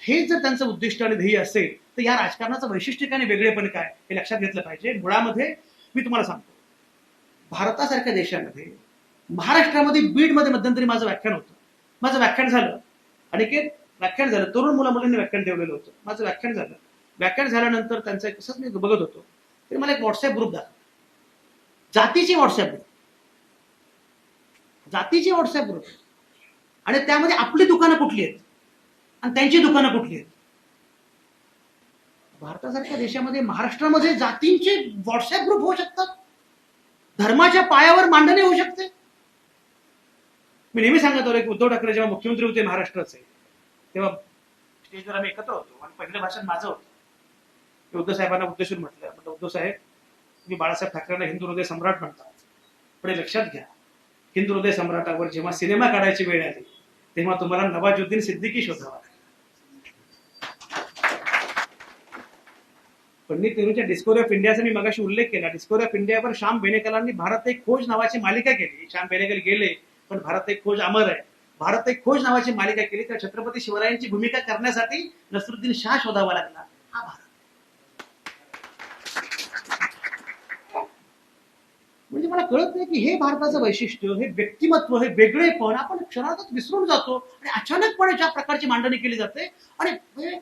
हे जर त्यांचं उद्दिष्ट आणि ध्येय असेल तर या राजकारणाचं वैशिष्ट्य काय, वेगळेपण काय हे लक्षात घेतलं पाहिजे. मुळामध्ये मी तुम्हाला सांगतो, भारतासारख्या देशामध्ये, महाराष्ट्रामध्ये बीडमध्ये मध्यंतरी माझं व्याख्यान होतं. माझं व्याख्यान झालं, अनिकेत व्याख्यान झालं, तरुण मुलांनी व्याख्यान ठेवलेलं होतं. माझं व्याख्यान झालं. व्याख्यान झाल्यानंतर त्यांचं कसंच मी बघत होतो, तरी मला एक व्हॉट्सअप ग्रुप दाखवला, जातीची व्हॉट्सअप ग्रुप. आणि त्यामध्ये आपली दुकानं कुठली आहेत आणि त्यांची दुकानं कुठली आहेत. भारतासारख्या देशामध्ये, महाराष्ट्रामध्ये जातींचे व्हॉट्सअप ग्रुप होऊ शकतात, धर्माच्या पायावर मांडणी होऊ शकते. मी नेहमी सांगत होतो की उद्धव ठाकरे जेव्हा मुख्यमंत्री होते महाराष्ट्राचे, तेव्हा स्टेजवर आम्ही एकत्र होतो आणि पहिलं भाषण माझं होतं. उद्धव साहेबांना उद्देशून म्हटलं, उद्धव साहेब, तुम्ही बाळासाहेब ठाकरेंना हिंदू हृदय सम्राट म्हणतात, पण लक्षात घ्या, हिंदू हृदय सम्राटावर जेव्हा सिनेमा काढायची वेळ आली तेव्हा तुम्हाला नवाजुद्दीन सिद्दीकी शोधावा लागला. पंडित नेहरूंच्या डिस्कवरी ऑफ इंडियाचा मी मगाशी उल्लेख केला. डिस्कवरी ऑफ इंडियावर श्याम बेनेगलांनी भारत एक खोज नावाची मालिका केली. श्याम बेनेगल गेले, पण भारत एक खोज अमर आहे. भारत एक खोज नावाची मालिका केली, तर छत्रपती शिवरायांची भूमिका करण्यासाठी नसरुद्दीन शाह शोधावा लागला. हा भारत. म्हणजे मला कळत नाही की हे भारताचं वैशिष्ट्य, हे व्यक्तिमत्व, हे वेगळेपण आपण क्षणातच विसरून जातो आणि अचानकपणे ज्या प्रकारची मांडणी केली जाते. आणि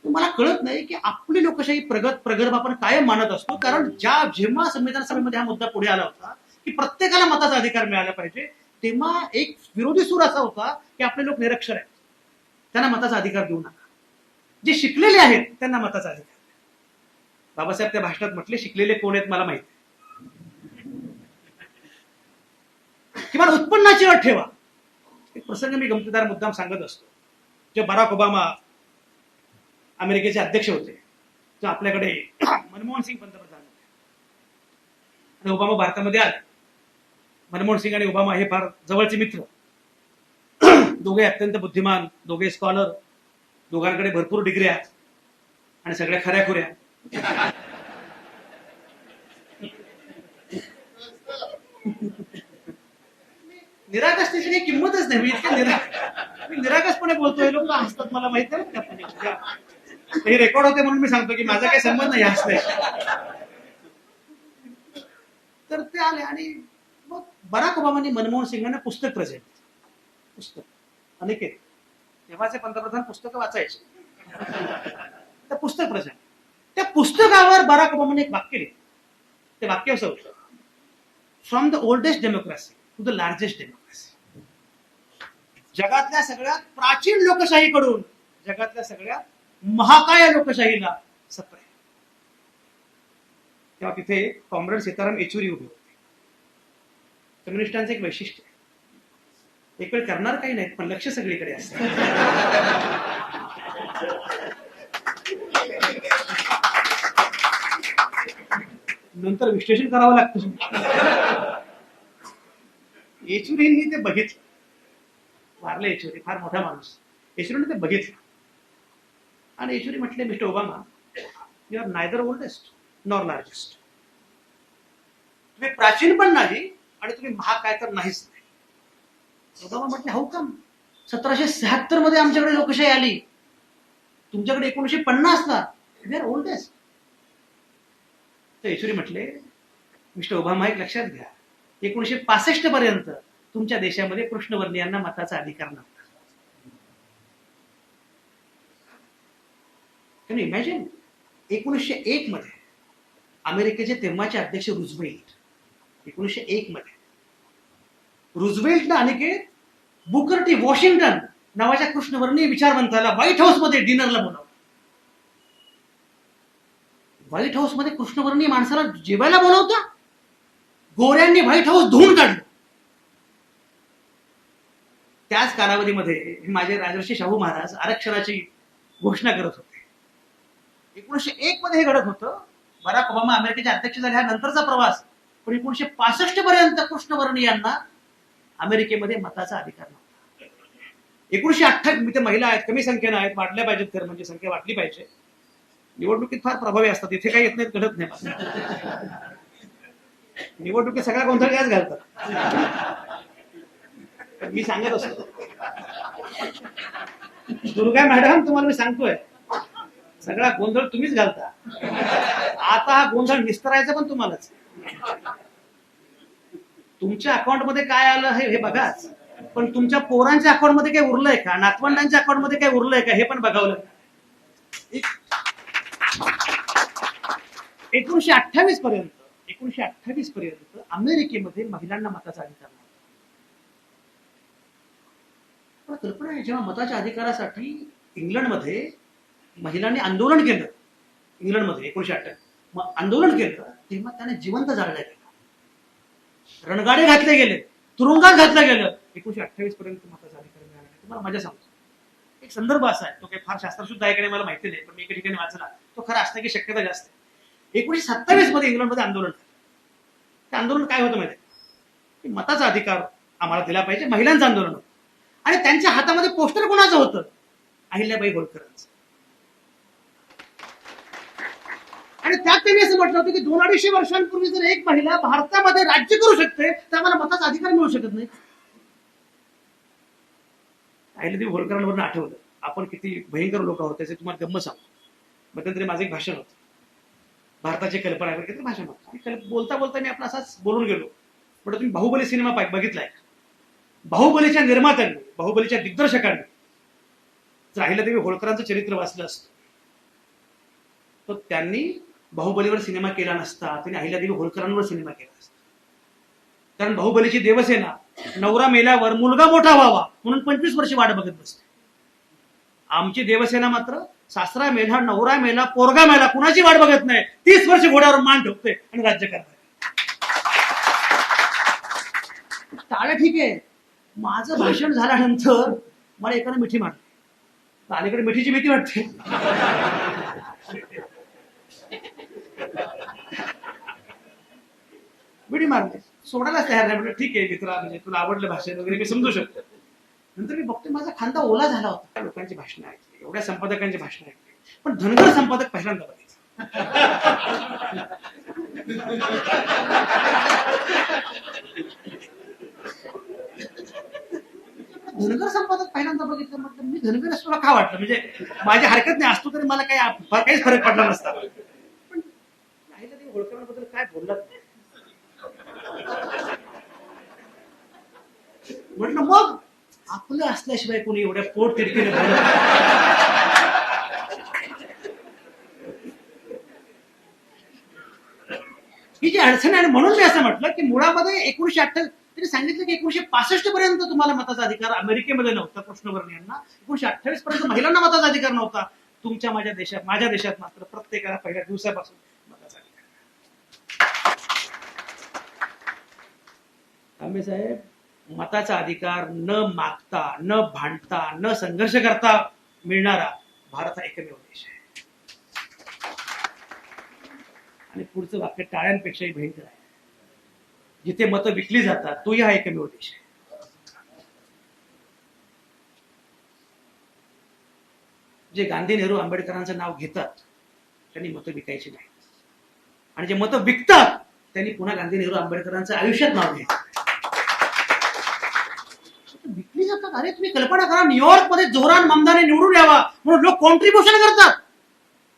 मला कळत नाही की आपली लोकशाही प्रगल्भ आपण कायम मानत असतो. कारण जेव्हा संविधान सभेमध्ये हा मुद्दा पुढे आला होता की प्रत्येकाला मताचा अधिकार मिळाला पाहिजे, तेव्हा एक विरोधी सूर असा होता की आपले लोक निरक्षर आहेत, त्यांना मताचा अधिकार देऊ नका. जे शिकलेले आहेत त्यांना मताचा अधिकार. बाबासाहेब त्या भाषणात म्हटले, शिकलेले कोण आहेत मला माहिती, किंवा उत्पन्नाची अट ठेवा. एक प्रसंग मी गमतीदार मुद्दाम सांगत असतो. जेव्हा बराक ओबामा अमेरिकेचे अध्यक्ष होते तेव्हा आपल्याकडे मनमोहन सिंग पंतप्रधान होते आणि ओबामा भारतामध्ये आले. मनमोहन सिंग आणि ओबामा हे फार जवळचे मित्र, दोघे अत्यंत बुद्धिमान, दोघे स्कॉलर, दोघांकडे भरपूर डिग्र्या आणि सगळ्या खऱ्याखुऱ्या. निरागसतेची काही किंमतच नाही. मी निरागसपणे बोलतोय, लोक हसतात, मला माहित आहे. हे रेकॉर्ड होते म्हणून मी सांगतो की माझा काही संबंध नाही हसण्याशी. तर ते आले आणि मग बराक ओबामांनी मनमोहन सिंगांना पुस्तक प्रेझेंट, पुस्तक अनेक तेव्हाचे पंतप्रधान पुस्तकं वाचायचे. तर पुस्तक प्रेझेंट, त्या पुस्तकावर बराक ओबामांनी एक वाक्य लिहिलं. ते वाक्य असं होतं, from the oldest democracy to the largest democracy. जगातल्या सगळ्यात प्राचीन लोकशाहीकडून जगातल्या सगळ्यात महाकाय लोकशाहीला सप्रे. तेव्हा तिथे कॉम्रेड सीताराम येचुरी उभे होते. कम्युनिस्टांचं एक वैशिष्ट्य, एक वेळ करणार काही नाही पण लक्ष सगळीकडे असतं. नंतर विश्लेषण करावं लागतं. येचुरींनी ते बघितलं, वारले येचुरी, फार मोठा माणूस. येचुरीने ते बघितलं आणि येचुरी म्हटले, mister Obama, you are neither oldest nor largest. तुम्ही प्राचीन पण नाही आणि तुम्ही महाकाय तर नाहीच नाही. ओबामा म्हटले, हाऊ कम? 1776 मध्ये आमच्याकडे लोकशाही आली, तुमच्याकडे 1950 ला. We are oldest. तर येचुरी म्हटले, मिस्टर ओबामा, एक लक्षात घ्या, 1965 पर्यंत तुमच्या देशामध्ये कृष्णवर्णीयांना मताचा अधिकार नव्हता. Can you imagine? 1901 मध्ये अमेरिकेचे तेव्हाचे अध्यक्ष रुझवेल्ट, 1901 मध्ये रुझवेल्टनं अनेक बुकर टी वॉशिंग्टन नावाच्या कृष्णवर्णीय विचारवंताला व्हाईट हाऊस मध्ये डिनरला बोलावलं. व्हाईट हाऊस मध्ये कृष्णवर्णीय माणसाला जेवायला बोलावता? गोऱ्यांनी व्हाईट हाऊस धुवून काढलं. त्याच कालावधीमध्ये माझे राजर्षी शाहू महाराज आरक्षणाची घोषणा करत होते. 1901 मध्ये हे घडत होतं. बराक ओबामा अमेरिकेचे अध्यक्ष झाल्यानंतरचा प्रवास. पण 1965 पर्यंत कृष्णवर्णीयांना अमेरिकेमध्ये मताचा अधिकार नव्हता. 1928 ते महिला आहेत, कमी संख्येनं आहेत, वाढल्या पाहिजेत, तर म्हणजे संख्या वाढली पाहिजे. निवडणुकीत फार प्रभावी असतात, इथे काही येत नाहीत, घडत नाही. निवडणुकीत सगळा गोंधळ याच घालतात. मी सांगत असतो, दुर्गा मॅडम, तुम्हाला मी सांगतोय, सगळा गोंधळ तुम्हीच घालता. आता हा गोंधळ निस्तरायचा पण तुम्हालाच. तुमच्या अकाउंटमध्ये काय आलं हे बघाच, पण तुमच्या पोरांच्या अकाउंटमध्ये काही उरलंय का, नातवंडांच्या अकाउंटमध्ये काही उरलंय का, हे पण बघावं लागतं. 1928 पर्यंत अमेरिकेमध्ये महिलांना मताचा अधिकार नव्हता. कल्पना आहे, जेव्हा मताच्या अधिकारासाठी इंग्लंडमध्ये महिलांनी आंदोलन केलं, इंग्लंडमध्ये 1928 आंदोलन केलं, तेव्हा त्याने जिवंत जाळल्या गेला, रणगाडे घातले गेले, तुरुंगात घातलं गेलं. 1928 पर्यंत मताचा अधिकार मिळाला नाही. तुम्हाला मजा सांगतो, एक संदर्भ असा आहे, तो काही फार शास्त्रशुद्ध आहे की नाही मला माहिती नाही, पण मी एका ठिकाणी वाचला, तो खरा असण्याची शक्यता जास्त आहे. 1927 मध्ये इंग्लंडमध्ये आंदोलन झालं. ते आंदोलन काय होतं माहिती आहे? मताचा अधिकार आम्हाला दिला पाहिजे, महिलांचं आंदोलन होतं. आणि त्यांच्या हातामध्ये पोस्टर कोणाचं होतं? अहिल्याबाई होळकरांचं. आणि त्यात त्यांनी असं म्हटलं होतं की 200-250 वर्षांपूर्वी जर एक महिला भारतामध्ये राज्य करू शकते तर आम्हाला मताचा अधिकार मिळू शकत नाही. अहिल्यादेवी होळकरांवरून आठवलं आपण किती भयंकर लोक आहोत, त्याचे तुम्हाला गंमत सांगतो. मध्यंतरी माझं एक भाषण होतं, भारताची कल्पना वगैरे काहीतरी भाषण होतं. बोलता बोलता मी आपला असाच बोलून गेलो, पण तुम्ही बाहुबली सिनेमा बघितलाय? बाहुबलीच्या निर्मात्यांनी, बाहुबलीच्या दिग्दर्शकांनी जर अहिल्यादेवी होळकरांचं चरित्र वाचलं असतं तर त्यांनी बाहुबलीवर सिनेमा केला नसता, त्यांनी अहिल्यादेवी होळकरांवर सिनेमा केला असता. कारण बाहुबलीची देवसेना नवरा मेल्यावर मुलगा मोठा व्हावा म्हणून 25 वर्ष वाट बघत बसते. आमची देवसेना मात्र सासरा मेला, नवरा मेला, पोरगा मेला, कुणाची वाट बघत नाही, 30 वर्ष घोड्यावर मान ठोकते आणि राज्य करते. टाळ्या ठीक आहे. माझं भाषण झाल्यानंतर मला एकाने मिठी मारली. अलीकडे मिठीची भीती वाटते. मिठी मारली, सोडायलाच तयार नाही. ठीक आहे मित्रा, म्हणजे तुला आवडलं भाषण वगैरे, मी समजू शकतो. नंतर मी बघतोय माझा खांदा ओला झाला होता. लोकांची भाषणं ऐकली, एवढ्या संपादकांची भाषणं ऐकली, पण धनगर संपादक पहिल्यांदा बघायचा. धनगर संपादक पहिल्यांदा बघितलं, म्हटलं मी धनगर असतो का वाटलं, म्हणजे माझी हरकत नाही, असतो तरी मला काहीच फरक पडला नसता. पण राहिलं ते होळकरांबद्दल काय बोललात म्हटलं, मग आपलं असल्याशिवाय कोणी एवढ्या पोट तिडकीने ही जी अडचण आहे, म्हणून मी असं म्हटलं की मुळामध्ये 1928 त्यांनी सांगितलं की 1965 पर्यंत तुम्हाला मताचा अधिकार अमेरिकेमध्ये नव्हता कृष्णवर्णीयांना, 1928 पर्यंत महिलांना मताचा अधिकार नव्हता. तुमच्या माझ्या देशात मात्र प्रत्येकाला पहिल्या दिवसापासून मताचा अधिकार. आंबे साहेब, मताचा अधिकार न मागता, न भांडता, न संघर्ष करता मिळणारा भारत हा एकमेव देश आहे. आणि पुढचं वाक्य टाळ्यांपेक्षाही भयंकर आहे. जिथे मतं विकली जातात तोही हा एकमेव देश आहे. जे गांधी, नेहरू, आंबेडकरांचं नाव घेतात त्यांनी मतं विकायची नाही, आणि जे मतं विकतात त्यांनी पुन्हा गांधी, नेहरू, आंबेडकरांचं आयुष्यात नाव घ्यायचं. विकली जातात. अरे तुम्ही कल्पना करा, न्यूयॉर्क मध्ये जोरान ममदाने निवडून यावा म्हणून लोक कॉन्ट्रीब्युशन करतात.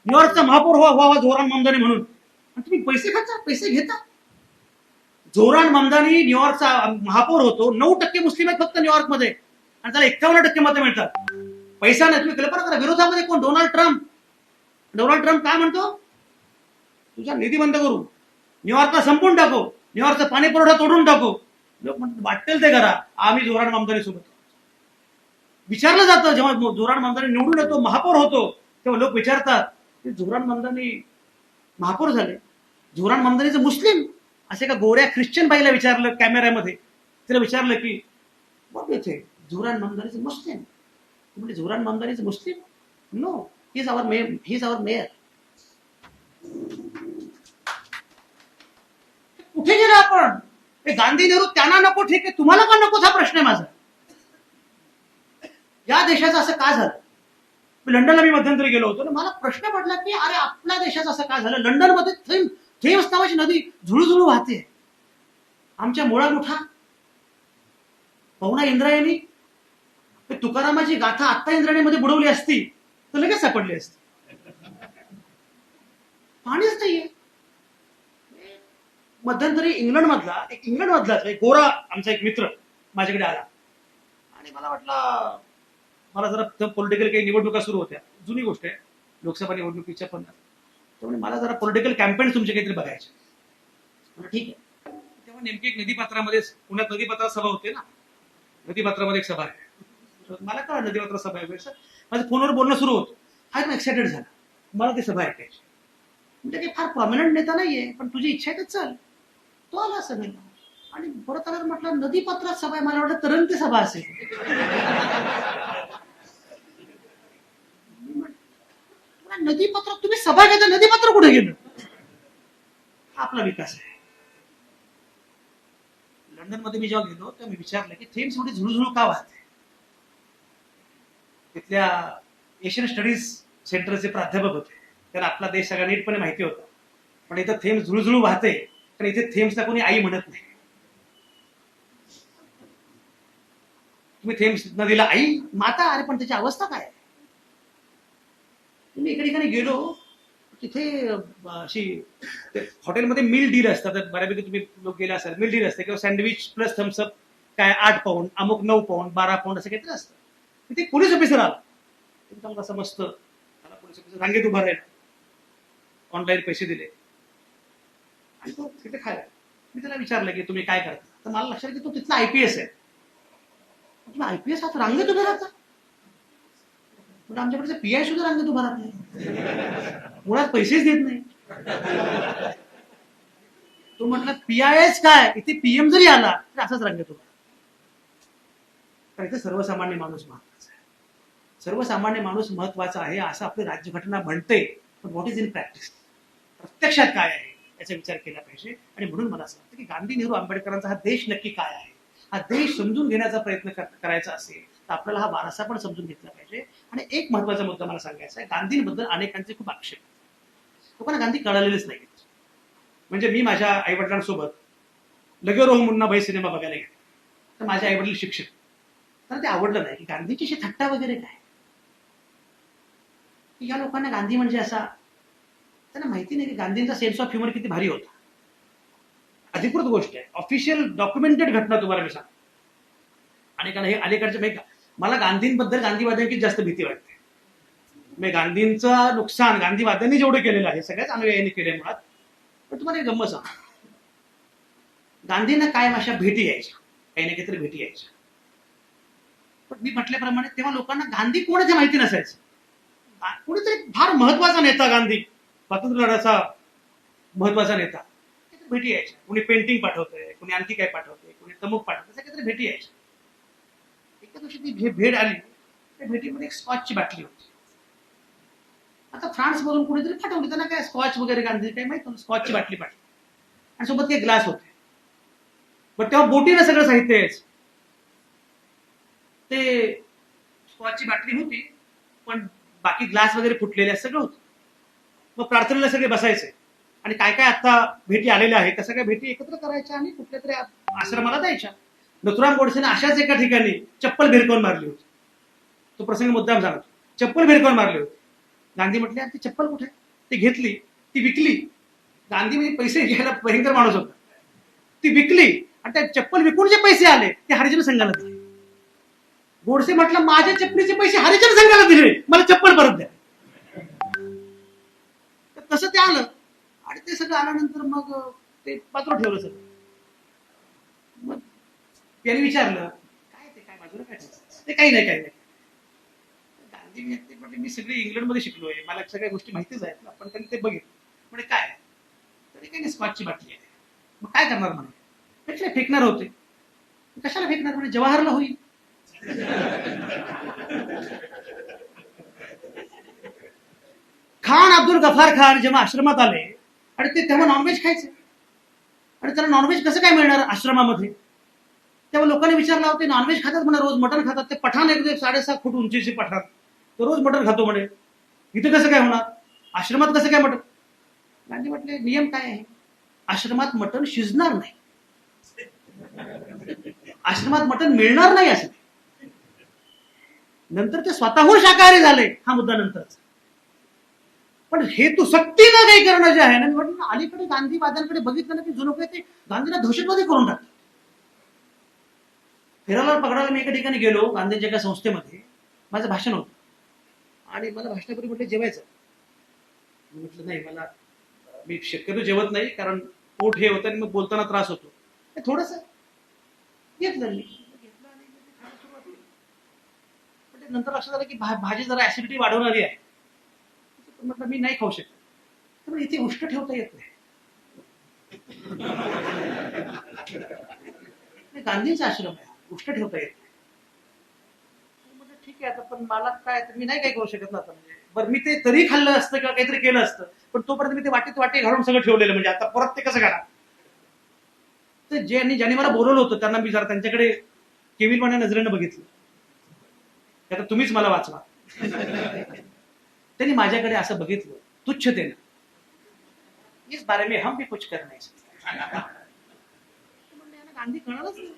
न्यूयॉर्कचा महापौर व्हावा जोरान ममदाने म्हणून, आणि तुम्ही पैसे खाता, पैसे घेता. जोरान ममदानी न्यूयॉर्कचा महापौर होतो. 9% मुस्लिम आहेत फक्त न्यूयॉर्कमध्ये, आणि त्याला 51% मतं मिळतात. पैसा नाही. तुम्ही कल्पना करा, विरोधामध्ये कोण? Donald Trump. डोनाल्ड ट्रम्प काय म्हणतो? तुझा निधी बंद करू, न्यूयॉर्कला संपून टाकू, न्यूयॉर्कचा पाणी पुरवठा तोडून टाकू. लोक म्हणतात वाटेल ते करा, आम्ही जोरान ममदानी सोबत. विचारलं जातं, जेव्हा जोरान ममदानी निवडून येतो, महापौर होतो, तेव्हा लोक विचारतात की जोरान ममदानी महापौर झाले, जोरान ममदानीचं मुस्लिम? असे का गोऱ्या ख्रिश्चन बाईला विचारलं कॅमेऱ्यामध्ये, तिला विचारलं की बघ इथे जोरान ममदानीचं मुस्लिम. म्हणजे जोरान ममदानीचं मुस्लिम? No, he is our mayor. कुठे गेला आपण? गांधी, नेहरू त्यांना नको, ठीक आहे, तुम्हाला का नको हा प्रश्न आहे माझा. या देशाचं असं का झालं? लंडनला मी मध्यंतरी गेलो होतो ना, मला प्रश्न पडला की अरे आपल्या देशाचं असं का झालं? लंडनमध्ये थेम्स नावाची नदी झुळझुळू वाहते. आमच्या मुळामुठा पवना इंद्रायणी, तुकारामाची गाथा आत्ता इंद्रायणीमध्ये बुडवली असती तर लगेच सापडली असती. पाणीच नाहीये. मध्यंतरी इंग्लंडमधला एक गोरा आमचा एक मित्र माझ्याकडे आला, आणि मला वाटलं, मला जरा पॉलिटिकल काही निवडणुका सुरू होत्या, जुनी गोष्ट आहे, लोकसभा निवडणुकीच्या पण, त्यामुळे मला जरा पॉलिटिकल कॅम्पेन तुमचे काहीतरी बघायचे. ठीक आहे. तेव्हा नेमकी एक नदीपात्रामध्ये, पुण्यात नदीपात्रात सभा होते ना, नदीपात्रामध्ये एक सभा आहे. मला कळलं नदीपात्रात सभा आहे. माझं फोनवर बोलणं सुरू होतं. हा एकदम एक्सायटेड झाला, मला ती सभा ऐकायची. म्हणजे काही फार प्रॉमिनंट नेता नाहीये, पण तुझी इच्छा आहे तर चल. तो आला सभेला, आणि परत आल्यावर म्हटलं नदीपात्रात सभा आहे, मला वाटलं तरंगती सभा असेल. नदीपात्रात तुम्ही सभा घेता, नदीपात्र कुठे गेलं? आपला विकास आहे. लंडनमध्ये मी जेव्हा गेलो तेव्हा मी विचारलं की थेम्स एवढी झुळझुळ का वाहते. तिथल्या एशियन स्टडीज सेंटरचे प्राध्यापक होते, त्यांना आपला देश सगळा नीटपणे माहिती होता, पण इथं थेम्स झुळझुळू वाहते, पण इथे थेम्सला कोणी आई म्हणत नाही. तुम्ही थेम्स नदीला आई माता, अरे पण त्याची अवस्था काय आहे? मी एका ठिकाणी गेलो, तिथे अशी हॉटेलमध्ये मिल डील असतात, बऱ्यापैकी तुम्ही लोक गेले असाल, मिल डील असते किंवा सँडविच प्लस थम्सअप काय 8 पाऊंड, अमुक 9 पाऊंड, 12 पाऊंड असं काहीतरी असतं. तिथे पोलीस ऑफिसर आला, एकदम असं मस्त, मला पोलीस ऑफिसर रांगेत उभा राहिला, ऑनलाईन पैसे दिले, आणि तो तिथे खायला. मी त्याला विचारलं की तुम्ही काय करता, तर मला लक्षात की तो तिथला IPS आहे. तुम्ही IPS आता रांगेत उभे राहता? म्हणजे आमच्याकडे PI सुद्धा रांगेत उभा राहत नाही, मुळात पैसेच देत नाही. तो म्हटला PIS काय, इथे PM जरी आला तर असाच रांगेत उभा. तर इथे सर्वसामान्य माणूस महत्वाचा आहे. सर्वसामान्य माणूस महत्वाचा आहे असं आपली राज्यघटना म्हणते, पण व्हॉट इज इन प्रॅक्टिस, प्रत्यक्षात काय आहे याचा विचार केला पाहिजे. आणि म्हणून मला असं वाटतं की गांधी, नेहरू, आंबेडकरांचा हा देश नक्की काय आहे, हा देश समजून घेण्याचा प्रयत्न करायचा असेल तर आपल्याला हा वारसा पण समजून घेतला पाहिजे. आणि एक महत्वाचा मुद्दा मला सांगायचा आहे, गांधींबद्दल अनेकांचे खूप आक्षेप. लोकांना गांधी कळालेलेच नाही. म्हणजे मी माझ्या आईवडिलांसोबत लगेरो मुन्ना भाई सिनेमा बघायला गेलो, तर माझे आईवडील शिक्षक, त्यांना ते आवडलं नाही की गांधीची थट्टा वगैरे काय. या लोकांना गांधी म्हणजे असा, त्यांना माहिती नाही की गांधींचा सेन्स ऑफ ह्युमर किती भारी होता. अधिकृत गोष्ट आहे, ऑफिशियल डॉक्युमेंटेड घटना तुम्हाला मी सांगतो. आणि कारण हे अलीकडचे मला गांधींबद्दल गांधीवाद्यांची जास्त भीती वाटते. म्हणजे गांधींचं नुकसान गांधीवाद्यांनी जेवढं केलेलं आहे सगळ्याच अनुयायांनी केले मुळात. पण तुम्हाला एक गंमत सांग, गांधींना कायम अशा भेटी यायच्या, काही ना काहीतरी भेटी यायच्या. पण मी म्हटल्याप्रमाणे तेव्हा लोकांना गांधी कोणाच्या माहिती नसायचं. कोणीतरी फार महत्वाचा नेता, गांधी स्वातंत्र्य लढ्याचा महत्वाचा नेता, भेटी यायच्या. कोणी पेंटिंग पाठवतंय, कोणी आणखी काय पाठवतंय, कोणी तमुक पाठवतंय, काहीतरी भेटी यायच्या. एका दिवशी ती भेट आली, त्या भेटीमध्ये एक स्कॉचची बाटली होती. आता फ्रान्स मधून कोणीतरी पाठवली, त्यांना काय स्कॉच वगैरे गांधी काही माहित नव्हतं. स्कॉचची बाटली पाठवली आणि सोबत काही ग्लास होते. पण तेव्हा बोटीनं सगळं साहित्य यायचं. ते स्कॉचची बाटली होती, पण बाकी ग्लास वगैरे फुटलेले सगळं होतं. मग प्रार्थनेला सगळे बसायचे आणि काय काय आता भेटी आलेल्या आहेत त्या सगळ्या भेटी एकत्र करायच्या आणि कुठल्या तरी आश्रमाला द्यायच्या. नथुराम गोडसेने अशाच एका ठिकाणी चप्पल भिरकावून मारली होती. तो प्रसंग मुद्दाम सांगतो. चप्पल भिरकावून मारली होती. गांधी म्हटले ती चप्पल कुठे? ती घेतली, ती विकली. गांधी म्हणजे पैसे घ्यायला भयंकर माणूस होता. ती विकली आणि त्या चप्पल विकून जे पैसे आले ते हरिजन संघाला दिले. गोडसे म्हटलं माझ्या चप्पलीचे पैसे हरिजन संघाला दिले, मला चप्पल परत द्या. तसं ते आलं आणि ते सगळं आल्यानंतर मग ते पात्र ठेवलं सगळं. मग त्यांनी विचारलं काय ते काय बाजूला काय ठेवलं? ते काही नाही काही नाही. गांधी म्हणजे मी सगळे इंग्लंडमध्ये शिकलोय, मला सगळ्या गोष्टी माहितीच आहेत ना. पण त्यांनी ते बघितलं म्हणजे काय तरी काही नाही, स्कॉचची बाटली आहे. मग काय करणार म्हणे? म्हटलं फेकणार होते. कशाला फेकणार म्हणे? जवाहरला होईल. खान अब्दुल गफार खान जेव्हा आश्रमात आले आणि ते तेव्हा नॉनव्हेज खायचे आणि त्याला नॉनव्हेज कसं काय मिळणार आश्रमामध्ये? तेव्हा लोकांनी विचारलं होते नॉनव्हेज खातात म्हणे, रोज मटण खातात. ते पठाण एक 6.5 फूट उंचीचे पठाण, तो रोज मटण खातो म्हणे. इथं कसं काय होणार? आश्रमात कसं काय मटण? गांधी म्हटले नियम काय आहे, आश्रमात मटण शिजणार नाही, आश्रमात मटण मिळणार नाही असं. नंतर ते स्वतःहून शाकाहारी झाले, हा मुद्दा नंतरच. पण हेतू सक्तीनं काही करणं जे आहे ना, म्हटलं अलीकडे गांधीवाद्यांकडे बघितलं ना की जुनं काही ते गांधीला दहशतवादी करून टाकतात. फिरायला पकडायला मी एका ठिकाणी गेलो गांधींच्या एका संस्थेमध्ये, माझं भाषण होतं आणि मला भाषणापूर्वी म्हटलं जेवायचं. म्हटलं नाही, मला मी शक्यतो जेवत नाही कारण पोट हे होतं आणि मग बोलताना त्रास होतो. थोडस घेतलं मी, नंतर लक्षात आलं की भाजी जरा ऍसिडिटी वाढवणारी आहे. म्हटलं मी नाही खाऊ शकत. तर इथे उष्ट ठेवता येत नाही. गांधींचा आश्रम आहे, उष्ट ठेवता येत नाही. म्हणजे ठीक आहे आता, पण मला काय मी नाही काही करू शकत ना आता. म्हणजे बरं मी ते तरी खाल्लं असतं किंवा काहीतरी केलं असतं, पण तोपर्यंत मी ते वाटे घालून सगळं ठेवलेलं. म्हणजे आता परत ते कसं करा? तर ज्यांनी मला बोलवलं होतं त्यांना मी जरा त्यांच्याकडे केविलवाण्या नजरेनं बघितलं. आता तुम्हीच मला वाचवा. त्यांनी माझ्याकडे असं बघितलं तुच्छतेनं, इस बारे में हम भी कुछ कर नहीं सकते. गांधी कळालंच नाही.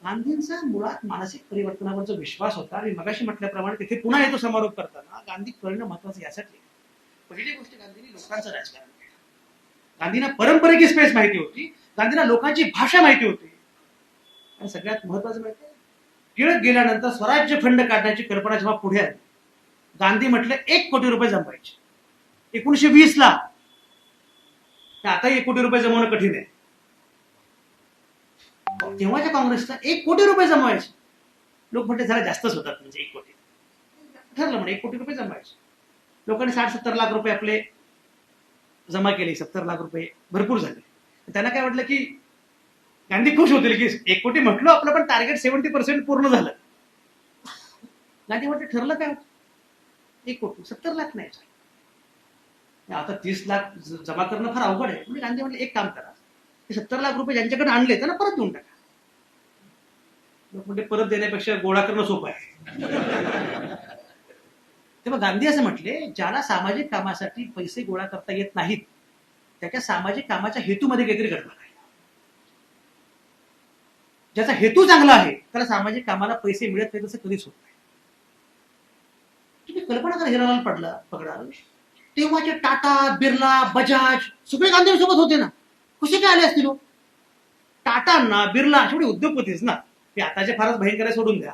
गांधींचा मुळात मानसिक परिवर्तनावरचा विश्वास होता. आणि मगाशी म्हटल्याप्रमाणे तिथे पुन्हा येतो समारोप करताना, गांधी कळणं महत्वाचं यासाठी. पहिली गोष्ट, गांधींनी लोकांचं राजकारण केलं. गांधींना परंपरेची स्पेस माहिती होती, गांधींना लोकांची भाषा माहिती होती. आणि सगळ्यात महत्वाचं माहिती, टिळक गेल्यानंतर स्वराज्य फंड काढण्याची कल्पना जेव्हा पुढे आली, गांधी म्हटलं 1 कोटी रुपये जमवायचे. 1920 ला, आता 1 कोटी रुपये जमवणं कठीण आहे. तेव्हाच्या काँग्रेसला 1 कोटी रुपये जमवायचे. लोक म्हटले जरा जास्तच होतात, म्हणजे 1 कोटी ठरलं म्हणे 1 कोटी रुपये जमवायचे. लोकांनी 60-70 लाख रुपये आपले जमा केले. 70 लाख रुपये भरपूर झाले. त्यांना काय वाटलं की गांधी खुश होतील की 1 कोटी म्हटलं आपलं, पण टार्गेट 70% पूर्ण झालं. गांधी म्हटलं ठरलं काय, 1 कोटी 70 लाख नाही. आता 30 लाख जमा करणं फार अवघड आहे. म्हणजे गांधी म्हटलं एक काम करा, 70 लाख रुपये ज्यांच्याकडे आणले त्यांना परत देऊन टाका. लोक म्हणजे परत देण्यापेक्षा गोळा करणं सोपं आहे. तेव्हा गांधी असं म्हटले, ज्याला सामाजिक कामासाठी पैसे गोळा करता येत नाहीत त्याच्या सामाजिक कामाच्या हेतूमध्ये काहीतरी गडबड आहे. ज्याचा हेतू चांगला आहे त्याला सामाजिक कामाला पैसे मिळत नाही तसं कधीच होत नाही. तुम्ही कल्पना करा, हिरालाल पगडाल तेव्हाचे टाटा, बिर्ला, बजाज सगळे गांधींसोबत होते ना. कसे काय आले असतील लोक? टाटांना, बिर्ला शेवटी उद्योगपतीच ना. ते आताचे फारच भयंकर सोडून द्या,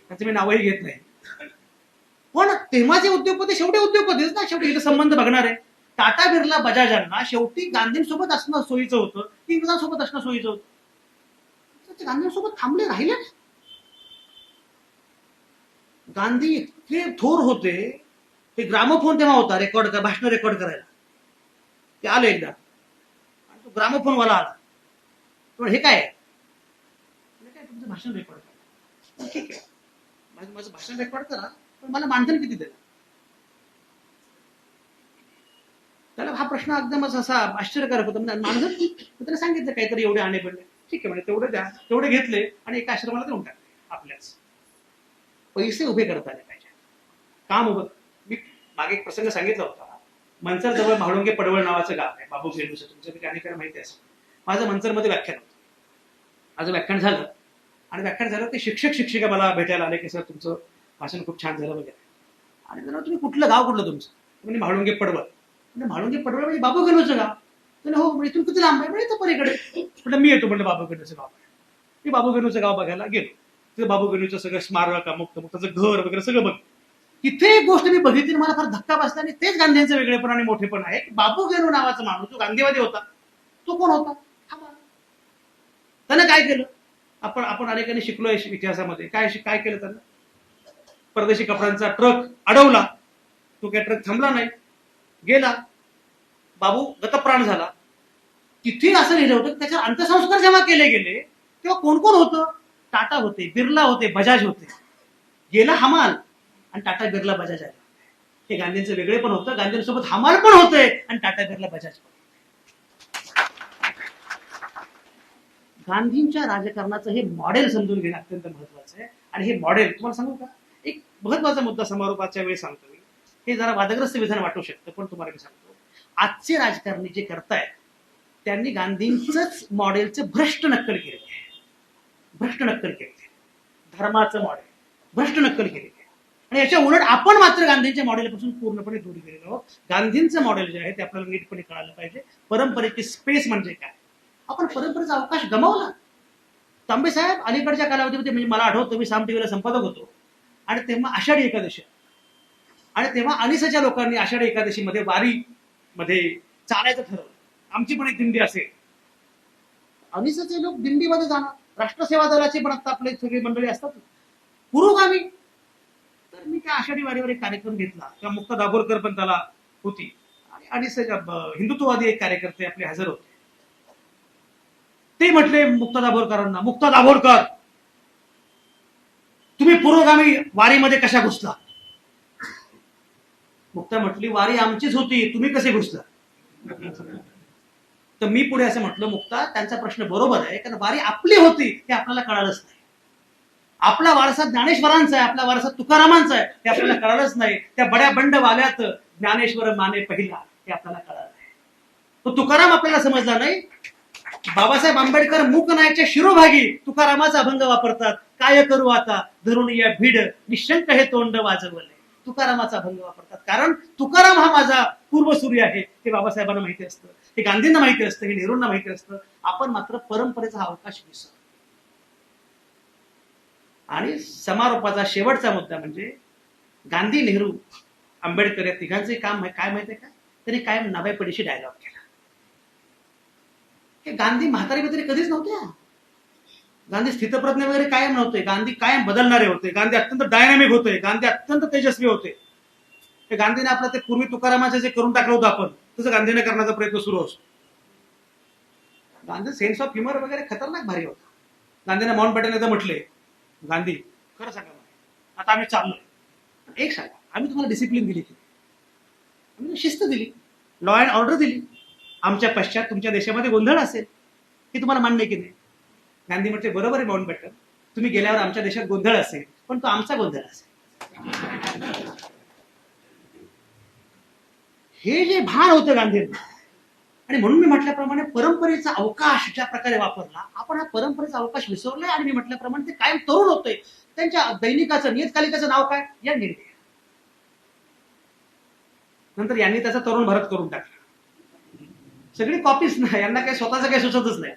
त्याचे मी नावही घेत नाही. पण तेव्हाचे उद्योगपती शेवटी उद्योगपतीच ना. शेवटी इथं संबंध बघणार आहे. टाटा, बिर्ला, बजाजांना शेवटी गांधींसोबत असणं सोयीचं होतं, इंग्रजांसोबत असणं सोयीचं होतं. ते गांधींसोबत थांबले, राहिले. गांधी इतके थोर होते, ते ग्रामोफोन तेव्हा होता भाषण रेकॉर्ड करायला. ते आले एकदा, तो ग्रामोफोनवाला आला. हे काय तुमचं भाषण रेकॉर्ड करा. ठीक आहे, माझं भाषण रेकॉर्ड करा, पण मला मानधन किती द्यायला? त्याला हा प्रश्न एकदमच असा आश्चर्यकारक होता. मानधन त्याला सांगितलं काहीतरी एवढे आणे पडले. ठीक आहे म्हणजे तेवढे द्या. तेवढे घेतले आणि एका आश्रमाला देऊन टाकले. आपल्याच पैसे उभे करता आले पाहिजे, काम उभं. मी मागे एक प्रसंग सांगितला होता. मनसर जवळ म्हाळुंगे पडवळ नावाचं गाव आहे, बाबू फेलूचं. तुमच्या अनेकांना माहिती असेल. माझं मनसरमध्ये व्याख्यान होतं. माझं व्याख्यान झालं आणि व्याख्यान झालं ते शिक्षिका मला भेटायला आले की सर तुमचं भाषण खूप छान झालं वगैरे. आणि त्यांना तुम्ही कुठलं गाव कुठलं तुमचं? म्हणजे म्हाळुंगे पडवळ. म्हणजे म्हाळुंगे पडवळ म्हणजे बाबू फेलूचं गाव. तर हो म्हणजे इथून किती लांब आहे? म्हणजे पलीकडे. म्हटलं मी येतो म्हटलं बाबू फेलूचं गाव. मी बाबू फेलूचं गाव बघायला गेलो. तिथे बाबू फेलूचं सगळं स्मारक, अमुक त्याचं घर वगैरे सगळं बघ. तिथे एक गोष्ट मी बघितली, मला फार धक्का बसला. आणि तेच गांधींचं वेगळेपण आणि मोठेपण आहे. बाबू फेलू नावाचा माणूस जो गांधीवादी होता, तो कोण होता? त्यानं काय केलं? आपण अनेकांनी शिकलोय इतिहासामध्ये. काय केलं त्यानं? परदेशी कपड्यांचा ट्रक अडवला. तो काय ट्रक थांबला नाही, गेला. बाबू गतप्राण झाला. तिथे असं लिहिलं होतं त्याच्यावर अंत्यसंस्कार जेव्हा केले गेले तेव्हा कोण कोण होतं? टाटा होते, बिर्ला होते, बजाज होते. गेला हमाल आणि टाटा, बिर्ला, बजाज आले. हे गांधींचं वेगळे पण होतं. गांधींसोबत हमाल पण होते आणि टाटा, बिर्ला, बजाज पण. गांधींच्या राजकारणाचं हे मॉडेल समजून घेणं अत्यंत महत्वाचं आहे. आणि हे मॉडेल तुम्हाला सांगू का, एक महत्वाचा मुद्दा समारोपाच्या वेळी सांगतो मी. हे जरा वादग्रस्त विधान वाटू शकतं, पण तुम्हाला मी सांगतो, आजचे राजकारणी जे करतायत त्यांनी गांधींचंच मॉडेलचं भ्रष्ट नक्कल केलेलं आहे. भ्रष्ट नक्कल केलेलं आहे. धर्माचं मॉडेल भ्रष्ट नक्कल केलेलं आहे. आणि याच्या उलट आपण मात्र गांधींच्या मॉडेलपासून पूर्णपणे दूर गेलेलो आहोत. गांधींचं मॉडेल जे आहे ते आपल्याला नीटपणे कळालं पाहिजे. परंपरेची स्पेस म्हणजे काय? आपण परंपरेचा अवकाश गमावला. तांबे साहेब अलीकडच्या कालावधीमध्ये, म्हणजे मला आठवतं मी साम टीव्हीला संपादक होतो आणि तेव्हा आषाढी एकादशी आणि तेव्हा अनिसाच्या लोकांनी आषाढी एकादशीमध्ये वारीमध्ये चालायचं ठरवलं. आमची पण एक दिंडी असेल. अनिसाचे लोक दिंडीमध्ये जाणार. राष्ट्रसेवा दलाची पण आता आपले सगळी मंडळी असतात पुरोगामी. तर मी त्या आषाढी वारीवर एक कार्यक्रम घेतला. किंवा मुक्ता दाभोळकर पण त्याला होती आणि अनिसाच्या हिंदुत्ववादी एक कार्यकर्ते आपले हजर होते. ते म्हटले मुक्ता दाभोळकरांना, मुक्ता दाभोळकर तुम्ही पुरोगामी वारीमध्ये कशा घुसला? मुक्ता म्हटली वारी आमचीच होती, तुम्ही कसे घुसला? तर मी पुढे असं म्हटलं, मुक्ता त्यांचा प्रश्न बरोबर आहे, कारण वारी आपली होती हे आपल्याला कळालंच नाही. आपला वारसा ज्ञानेश्वरांचा आहे, आपला वारसा तुकारामांचा आहे हे आपल्याला कळालंच नाही. त्या बड्या बंड वाल्यात ज्ञानेश्वर माने पहिला हे आपल्याला कळालं नाही. तो तुकाराम आपल्याला समजला नाही. बाबासाहेब आंबेडकर मूकनायकच्या शिरोभागी तुकारामाचा अभंग वापरतात. काय करू आता धरून या भीड निशंक हे तोंड वाजवले. तुकारामाचा अभंग वापरतात कारण तुकाराम हा माझा पूर्वसूर्य आहे. हे बाबासाहेबांना माहिती असतं, हे गांधींना माहिती असतं, हे नेहरूंना माहिती असतं. आपण मात्र परंपरेचा अवकाश विसरतो. आणि समारोपाचा शेवटचा मुद्दा म्हणजे गांधी, नेहरू, आंबेडकर या तिघांचे काम काय माहितीये का? त्यांनी कायम नव्यापडीशी डायलॉग केला. हे गांधी म्हातारे बितारे कधीच नव्हते. गांधी स्थितप्रज्ञ वगैरे कायम नव्हते. गांधी कायम बदलणारे होते. गांधी अत्यंत डायनामिक होते. गांधी अत्यंत तेजस्वी होते. हे गांधीने आपलं ते पूर्वी तुकारामाचे जे करून टाकलं होतं आपण, तसं गांधीने करण्याचा प्रयत्न सुरू असतो. गांधी सेन्स ऑफ ह्युमर वगैरे खतरनाक भारी होता. गांधीने माउंटबॅटन एकदा म्हटले, गांधी खरं सांगा आता आम्ही चाललोय, एक सांगा आम्ही तुम्हाला डिसिप्लिन दिली की आम्ही शिस्त दिली, लॉ अँड ऑर्डर दिली, आमच्या पश्चात तुमच्या देशामध्ये गोंधळ असेल हे तुम्हाला मान्य की नाही? गांधी म्हटले बरोबर आहे माउंटबॅटन, तुम्ही गेल्यावर आमच्या देशात गोंधळ असेल पण तो आमचा गोंधळ असेल. हे जे भान होतं गांधींना. आणि म्हणून मी म्हटल्याप्रमाणे परंपरेचा अवकाश ज्या प्रकारे वापरला, आपण हा परंपरेचा अवकाश विसरलोय आणि मी म्हटल्याप्रमाणे ते कायम तरुण होते. त्यांच्या दैनिकाचं नियतकालिकाचं नाव काय? Young India. नंतर यांनी त्याचा तरुण भारत करून टाकला. सगळी कॉपीच नाही, यांना काही स्वतःच काही सुचतच नाही.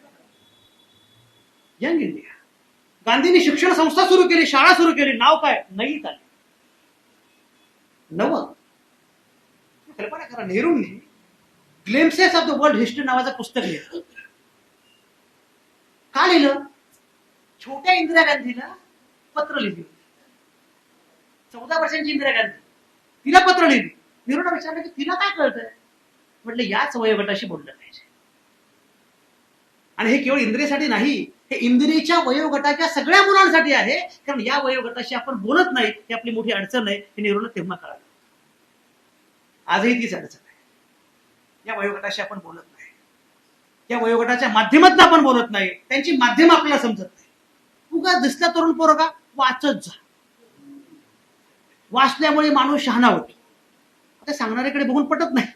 Young India. गांधींनी शिक्षण संस्था सुरू केली, शाळा सुरू केली, नाव काय? नई तालीम. नवं कल्पना करा, नेहरूंनी ग्लेम्सेस ऑफ द वर्ल्ड हिस्ट्री नावाचं पुस्तक लिहिलं. का लिहिलं? छोट्या इंदिरा गांधीला पत्र लिहिली. 14 वर्षांची इंदिरा गांधी, तिला पत्र लिहिली. नेहरूंना विचारलं की तिला काय कळतंय? म्हटलं याच वयोगटाशी बोललं पाहिजे. आणि हे केवळ इंदिरेसाठी नाही, हे इंदिरेच्या वयोगटाच्या सगळ्या मुलांसाठी आहे. कारण या वयोगटाशी आपण बोलत नाही, ही आपली मोठी अडचण आहे. हे नेहरूंना तेव्हा कळालं. आजही तीच अडचण आहे. या वयोगटाशी आपण बोलत नाही, या वयोगटाच्या माध्यमातून आपण बोलत नाही, त्यांची माध्यम आपल्याला समजत नाही. उगा दिसला तरुण पोरगा, वाचत जा. वाचल्यामुळे माणूस शहाणा होतो. आता सांगणाऱ्याकडे बघून पटत नाही,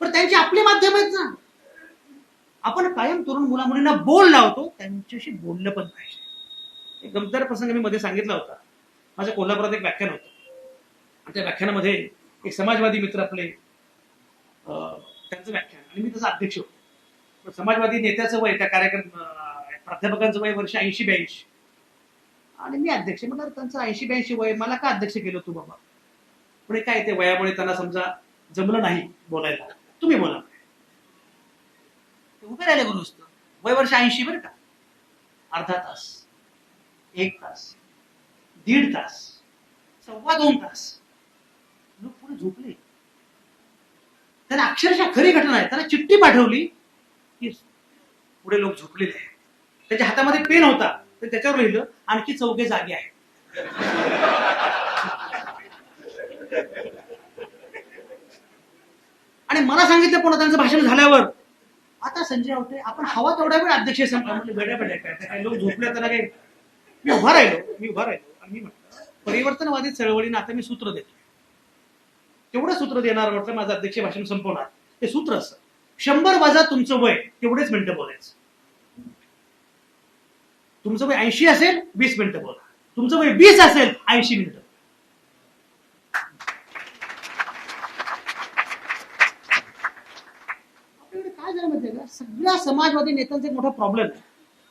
पण त्यांची आपली माध्यम आहेत ना. आपण कायम तरुण मुला मुलींना बोल लावतो, त्यांच्याशी बोललं पण पाहिजे. एक गमतीदार प्रसंग मी मध्ये सांगितला होता. माझ्या कोल्हापुरात एक व्याख्यान होतं आणि त्या व्याख्यानामध्ये एक समाजवादी मित्र आपले त्यांचं व्याख्यान आणि मी त्याचा अध्यक्ष होतो. समाजवादी नेत्याचं वय, त्या कार्यक्रम प्राध्यापकांचं वय वर्ष 80-82 आणि मी अध्यक्ष. म्हटलं त्यांचं 80-82 वय, मला का अध्यक्ष केलं तू बाबा? पुढे काय ते वयामुळे त्यांना समजा जमलं नाही बोलायला, तुम्ही बोला. उभे राहिले गुरुस्त, वय वर्ष 80 बरं का. अर्धा तास, 1 तास, 1.5 तास, 2.25 तास लोक पुढे झोपले. त्यांना अक्षरशः खरी घटना आहे, त्यांना चिठ्ठी पाठवली की पुढे लोक झोपलेले आहेत. त्याच्या हातामध्ये पेन होता, तर त्याच्यावर लिहिलं आणखी 4 जागे आहेत. आणि मला सांगितलं पुन्हा त्यांचं भाषण झाल्यावर, आता संजय आवटे आपण हवा तेवढा वेळ अध्यक्ष म्हटलं बेड्या बेड्या काय लोक झोपले, त्यांना काही. मी उभा राहिलो आणि मी म्हटलं परिवर्तनवादी चळवळीनं आता मी सूत्र देतो. तेवढं सूत्र देणार म्हटलं, माझं अध्यक्ष भाषण संपवणार. ते सूत्र असं, 100 वजा तुमचं वय, तेवढेच मिनिटं बोलायचं. तुमचं वय 80 असेल 20 मिनिटं बोला, तुमचं वय 20 असेल 80 मिनिटं. आपल्याकडे काय झालं माहितीये का, सगळ्या समाजवादी नेत्यांचा एक मोठा प्रॉब्लेम आहे.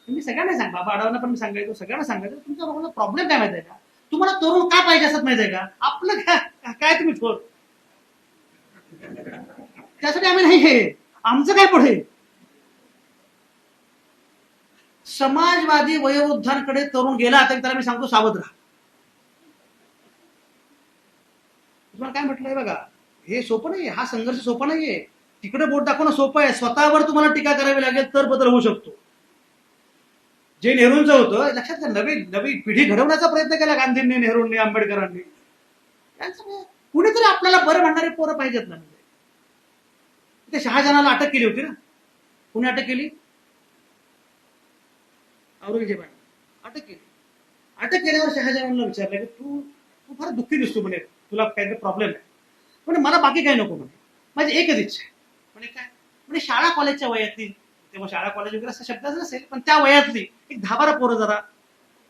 मी सगळ्यांना सांग, बाबा आढावांना पण मी सांगायचो, सगळ्यांना सांगायचो, तुमचा प्रॉब्लेम काय माहितीये का? तुम्हाला तरुण का पाहिजे असत माहितीये का? आपलं काय तुम्ही थोर, त्यासाठी आम्ही नाही, हे आमचं काय पुढे. समाजवादी वयोवृद्धांकडे तरुण गेला तर त्याला मी सांगतो सावध राहा. तुम्हाला काय म्हटलंय बघा, हे सोपं नाहीये, हा संघर्ष सोपा नाहीये. तिकडे बोट दाखवणं सोपं आहे, स्वतःवर तुम्हाला टीका करावी लागेल तर बदल होऊ शकतो. जे नेहरूंचं होतं, लक्षात घ्या, नवी पिढी घडवण्याचा प्रयत्न केला गांधींनी, नेहरूंनी, आंबेडकरांनी. त्यांचं कुणीतरी आपल्याला बरं म्हणणारे पोरं पाहिजेत ना. म्हणजे शहाजहानाला अटक केली होती ना. कुणी अटक केली? औरंगजेबाने अटक केली. अटक केल्यावर शहाजहानला विचारलं की तू फार दुःखी दिसतो म्हणे, तुला काहीतरी प्रॉब्लेम आहे म्हणे. मला बाकी काही नको म्हणे, माझी एकच इच्छा आहे म्हणे. काय म्हणजे? शाळा कॉलेजच्या वयातली, तेव्हा शाळा कॉलेज वगैरे असा शब्दच नसेल, पण त्या वयातली एक 10-12 पोरं जरा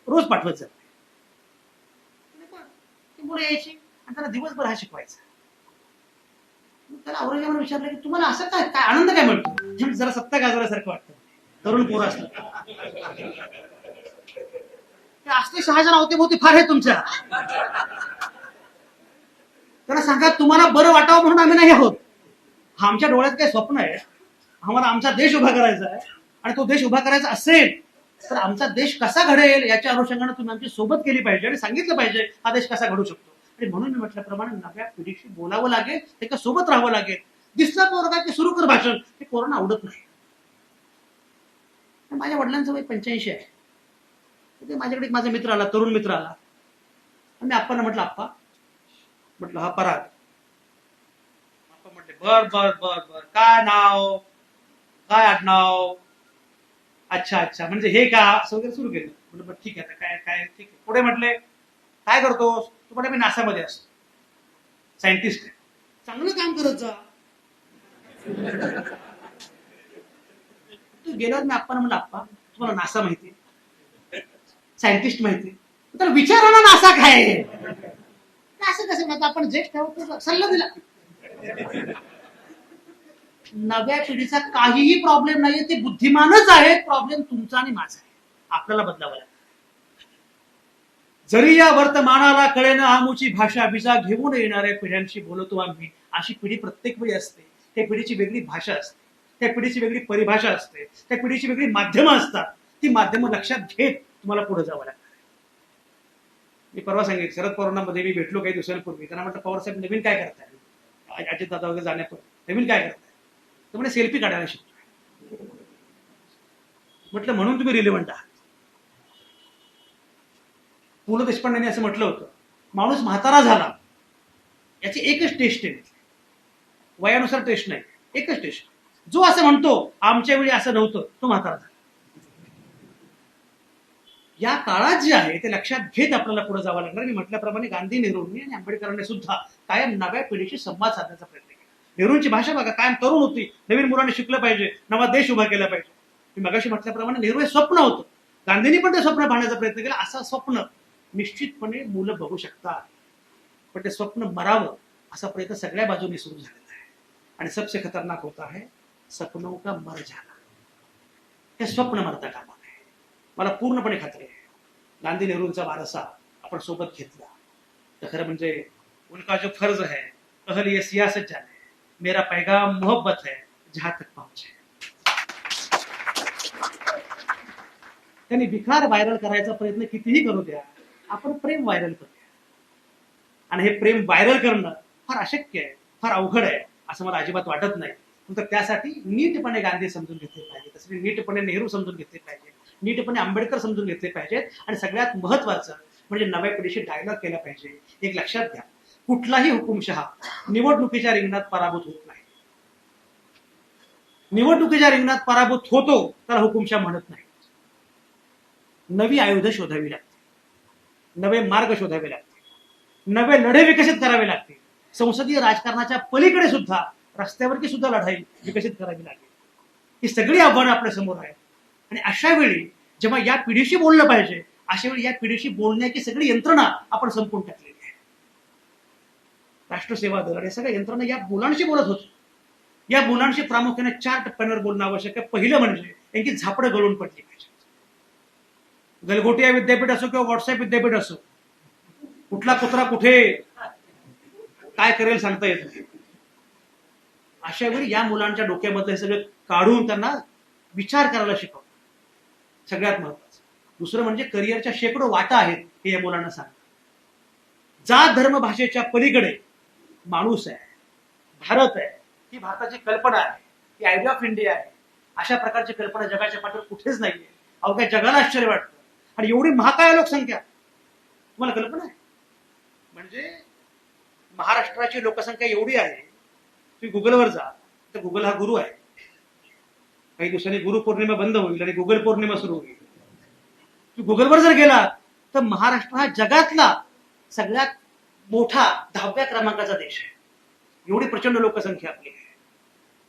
रोज पाठवत जाते. ती मुलं यायची आणि त्याला दिवसभर हा शिकवायचा. त्याला औरंगजेबाने विचारलं की तुम्हाला असं काय आनंद काय मिळतो? जरा सत्ता गाजवल्यासारखं वाटतं, तरुण पोरं असतात. असले शहाजहान होते बहुते फार आहे तुमच्या. त्यांना सांगा तुम्हाला बरं वाटावं म्हणून आम्ही नाही आहोत. आमच्या डोळ्यात काही स्वप्न आहे, आम्हाला आमचा देश उभा करायचा आहे. आणि तो देश उभा करायचा असेल तर आमचा देश कसा घडेल याच्या अनुषंगाने तुम्ही आमची सोबत केली पाहिजे आणि सांगितलं पाहिजे हा देश कसा घडू शकतो. आणि म्हणून मी म्हटल्याप्रमाणे नव्या पिढीशी बोलावं लागेल, त्याच्या सोबत राहावं लागेल. दिसला पोरगा की सुरू कर भाषण, हे कोरोना आवडत नाही. माझ्या वडिलांचं वय 85 आहे. ते माझ्याकडे माझा मित्र आला, तरुण मित्र आला. मी आप्पांना म्हटलं, आप्पा म्हटलं हा पराग. आप्पा म्हटले बर बर बर बर, काय नाव, काय आडनाव? अच्छा अच्छा, म्हणजे हे का, असं वगैरे सुरू केलं. म्हटलं बरं ठीक आहे, काय काय ठीक आहे. पुढे म्हटले काय करतोस? तू म्हणे मी नासामध्ये असतो, सायंटिस्ट आहे. चांगलं काम करत जा. तू गेल्यावर मी आप्पा म्हणलं, आप्पा तुम्हाला नासा माहिती, सायंटिस्ट माहिती, तर विचारा ना नासा काय आहे. असं कसं म्हणतो, आपण ज्येष्ठ आहोत सल्ला दिला. नव्या पिढीचा काहीही प्रॉब्लेम नाहीये, ते बुद्धिमानच आहे. प्रॉब्लेम तुमचा आणि माझा आहे, आपल्याला बदलावं लागतं. जरी या वर्तमानाला कळेना आमुची भाषा, बिजा घेऊन येणाऱ्या पिढ्यांशी बोलतो आम्ही. अशी पिढी प्रत्येक वेळी असते. त्या पिढीची वेगळी भाषा असते, त्या पिढीची वेगळी परिभाषा असते, त्या पिढीची वेगळी माध्यमं असतात. ती माध्यमं लक्षात घेत तुम्हाला पुढे जावं लागतं. मी परवा सांगितलं, शरद पवारांमध्ये मी भेटलो काही दिवसांपूर्वी. त्यांना म्हटलं, पवार साहेब नवीन काय करताय अजित दादा वगैरे जाण्यापूर्वी, नवीन काय करताय? तर म्हणजे सेल्फी काढायला शिकतो. म्हटलं म्हणून तुम्ही रिलेव्हंट आहात. पु ल देशपांडेंनी असं म्हटलं होतं, माणूस म्हातारा झाला याची एकच टेस्ट आहे, वयानुसार टेस्ट नाही, एकच टेस्ट. जो असं म्हणतो आमच्या वेळी असं नव्हतं, तो म्हातारा झाला. या काळात जे आहे ते लक्षात घेत आपल्याला पुढे जावं लागणार. मी म्हटल्याप्रमाणे गांधी, नेहरूंनी आणि आंबेडकरांनी सुद्धा कायम नव्या पिढीशी संवाद साधण्याचा प्रयत्न केला. नेहरूंची भाषा बघा, कायम तरुण होती, नवीन मुलांनी शिकलं पाहिजे, नवा देश उभा केला पाहिजे. मी मगाशी म्हटल्याप्रमाणे नेहरू हे स्वप्न होतं, गांधींनी पण ते स्वप्न पाहण्याचा प्रयत्न केला. असं स्वप्न निश्चितपणे मुलं बघू शकतात, पण ते स्वप्न मरावं असा प्रयत्न सगळ्या बाजूनी सुरू झालेला आहे. आणि सबसे खतरनाक होता है सपनों का मर जाना. हे स्वप्न मरता कामा नये. मला पूर्णपणे खात्री आहे, गांधी नेहरूंचा वारसा आपण सोबत घेतला तर खरं म्हणजे उनका जो फर्ज है अहल ये सियासत जाने, मेरा पैगाम मोहब्बत है जहां तक पहुंचे. त्यांनी विकार व्हायरल करायचा प्रयत्न कितीही करू द्या, आपण प्रेम व्हायरल करूया. आणि हे प्रेम व्हायरल करणं फार अशक्य आहे, फार अवघड आहे असं मला अजिबात वाटत नाही. तर त्यासाठी नीटपणे गांधी समजून घेतले पाहिजे, तसे नीटपणे नेहरू समजून घेतले पाहिजे, नीटपणे आंबेडकर समजून घेतले पाहिजेत. आणि सगळ्यात महत्वाचं म्हणजे नव्या पिढीशी डायलॉग केला पाहिजे. एक लक्षात घ्या, कुठलाही हुकुमशहा निवडणुकीच्या रिंगणात पराभूत होत नाही. निवडणुकीच्या रिंगणात पराभूत होतो तर हुकुमशहा म्हणत नाही. नवी आयुध शोधावी लागते, नवे मार्ग शोधावे लागते, नवे लढे विकसित करावे लागते. संसदीय राजकारणाच्या पलीकडे सुद्धा रस्त्यावरची सुद्धा लढाई विकसित करावी लागेल. ही सगळी आव्हानं आपल्या समोर आहेत. आणि अशा वेळी जेव्हा या पिढीशी बोललं पाहिजे, अशा वेळी या पिढीशी बोलण्याची सगळी यंत्रणा आपण संपून टाकलेली आहे. राष्ट्रसेवा दल आणि सगळ्या यंत्रणा या मुलांशी बोलत होतो. या मुलांशी प्रामुख्याने 4 टप्प्यांवर बोलणं आवश्यक आहे. पहिलं म्हणजे यांची झापडं गळून पडली पाहिजे. गलगोटिया विद्यापीठ असो किंवा व्हॉट्सअप विद्यापीठ असो, कुठला कुत्रा कुठे काय करेल सांगता येत नाही. अशा वेळी या मुलांच्या डोक्यामध्ये हे सगळं काढून त्यांना विचार करायला शिकवणं सगळ्यात महत्वाचं. दुसरं म्हणजे करिअरच्या शेकडो वाटा आहेत हे या मुलांना सांगतात. जात धर्म भाषेच्या पलीकडे माणूस आहे, भारत आहे, ही भारताची कल्पना आहे, ही आयडिया ऑफ इंडिया आहे. अशा प्रकारची कल्पना जगाच्या पाठीवर कुठेच नाहीये. अवघ्या जगाला आश्चर्य वाटतं. आणि एवढी महाकाय लोकसंख्या तुम्हाला कल्पना आहे? म्हणजे महाराष्ट्राची लोकसंख्या एवढी आहे, तुम्ही गुगलवर जा तर गुगल हा गुरु आहे. काही दिवसांनी गुरुपौर्णिमा बंद होईल आणि गुगल पौर्णिमा सुरू होईल. तुम्ही गुगलवर जर गेला तर महाराष्ट्र हा जगातला सगळ्यात मोठा 10व्या क्रमांकाचा देश आहे. एवढी प्रचंड लोकसंख्या आपली आहे.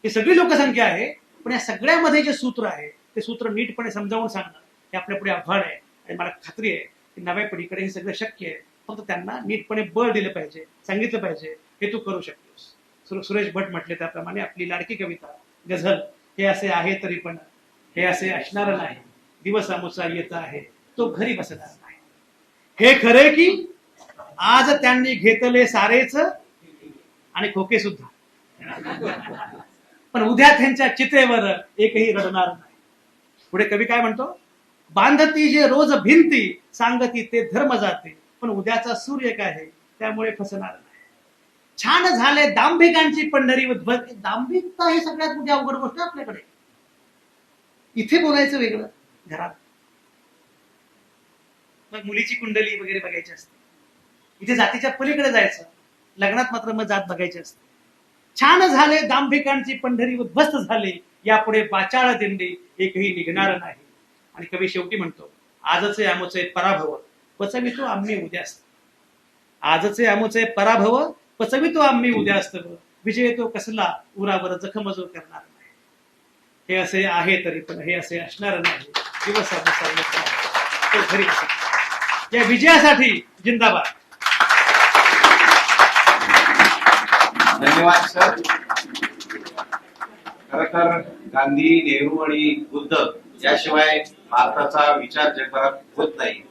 ही सगळी लोकसंख्या आहे, पण या सगळ्यामध्ये जे सूत्र आहे ते सूत्र नीटपणे समजावून सांगणं हे आपल्या पुढे आव्हान आहे. आणि मला खात्री आहे की नव्या पिढीकडे हे सगळं शक्य आहे. फक्त त्यांना नीटपणे बळ दिलं पाहिजे, सांगितलं पाहिजे हे तू करू शकतोस. सुरेश भट म्हटले त्याप्रमाणे आपली लाडकी कविता गझल, हे असे आहे तरी पण हे असे असणार नाही, दिवस आमुचा येत आहे तो घरी बसणार नाही. हे खरे की आज त्यांनी घेतले सारेच आणि खोके सुद्धा, पण उद्या त्यांच्या चितेवर एकही रडणार नाही. पुढे कवी काय म्हणतो, बांधती जे रोज भिंती सांगती ते धर्म जाते, पण उद्याचा सूर्य काय आहे त्यामुळे फसणार नाही. छान झाले दांभिकांची पंढरी उद्भव. दांभिकता ही सगळ्यात मोठी अवघड गोष्ट आपल्याकडे. इथे बोलायचं वेगळं, घरात मग मुलीची कुंडली वगैरे बघायची असते. इथे जातीच्या पलीकडे जायचं, लग्नात मात्र मग जात बघायची असते. छान झाले दांभिकांची पंढरी उद्ध्वस्त झाली, यापुढे पाचाळ दिंडी एकही निघणार नाही. आणि कवी शेवटी म्हणतो, आजचे आमुचे पराभव पचवितो आम्ही उद्या असत. आजचे आमुचे पराभव पचवितो आम्ही उद्या असत, विजय तो कसला उरावर जखम जो करणार नाही. हे असे आहे तरी पण हे असे असणार नाही. दिवस तो घरी या विजयासाठी जिंदाबाद.
धन्यवाद सर. खर तर गांधी, नेहरू आणि बुद्ध याशिवाय भारताचा विचार जगभरात होत नाही.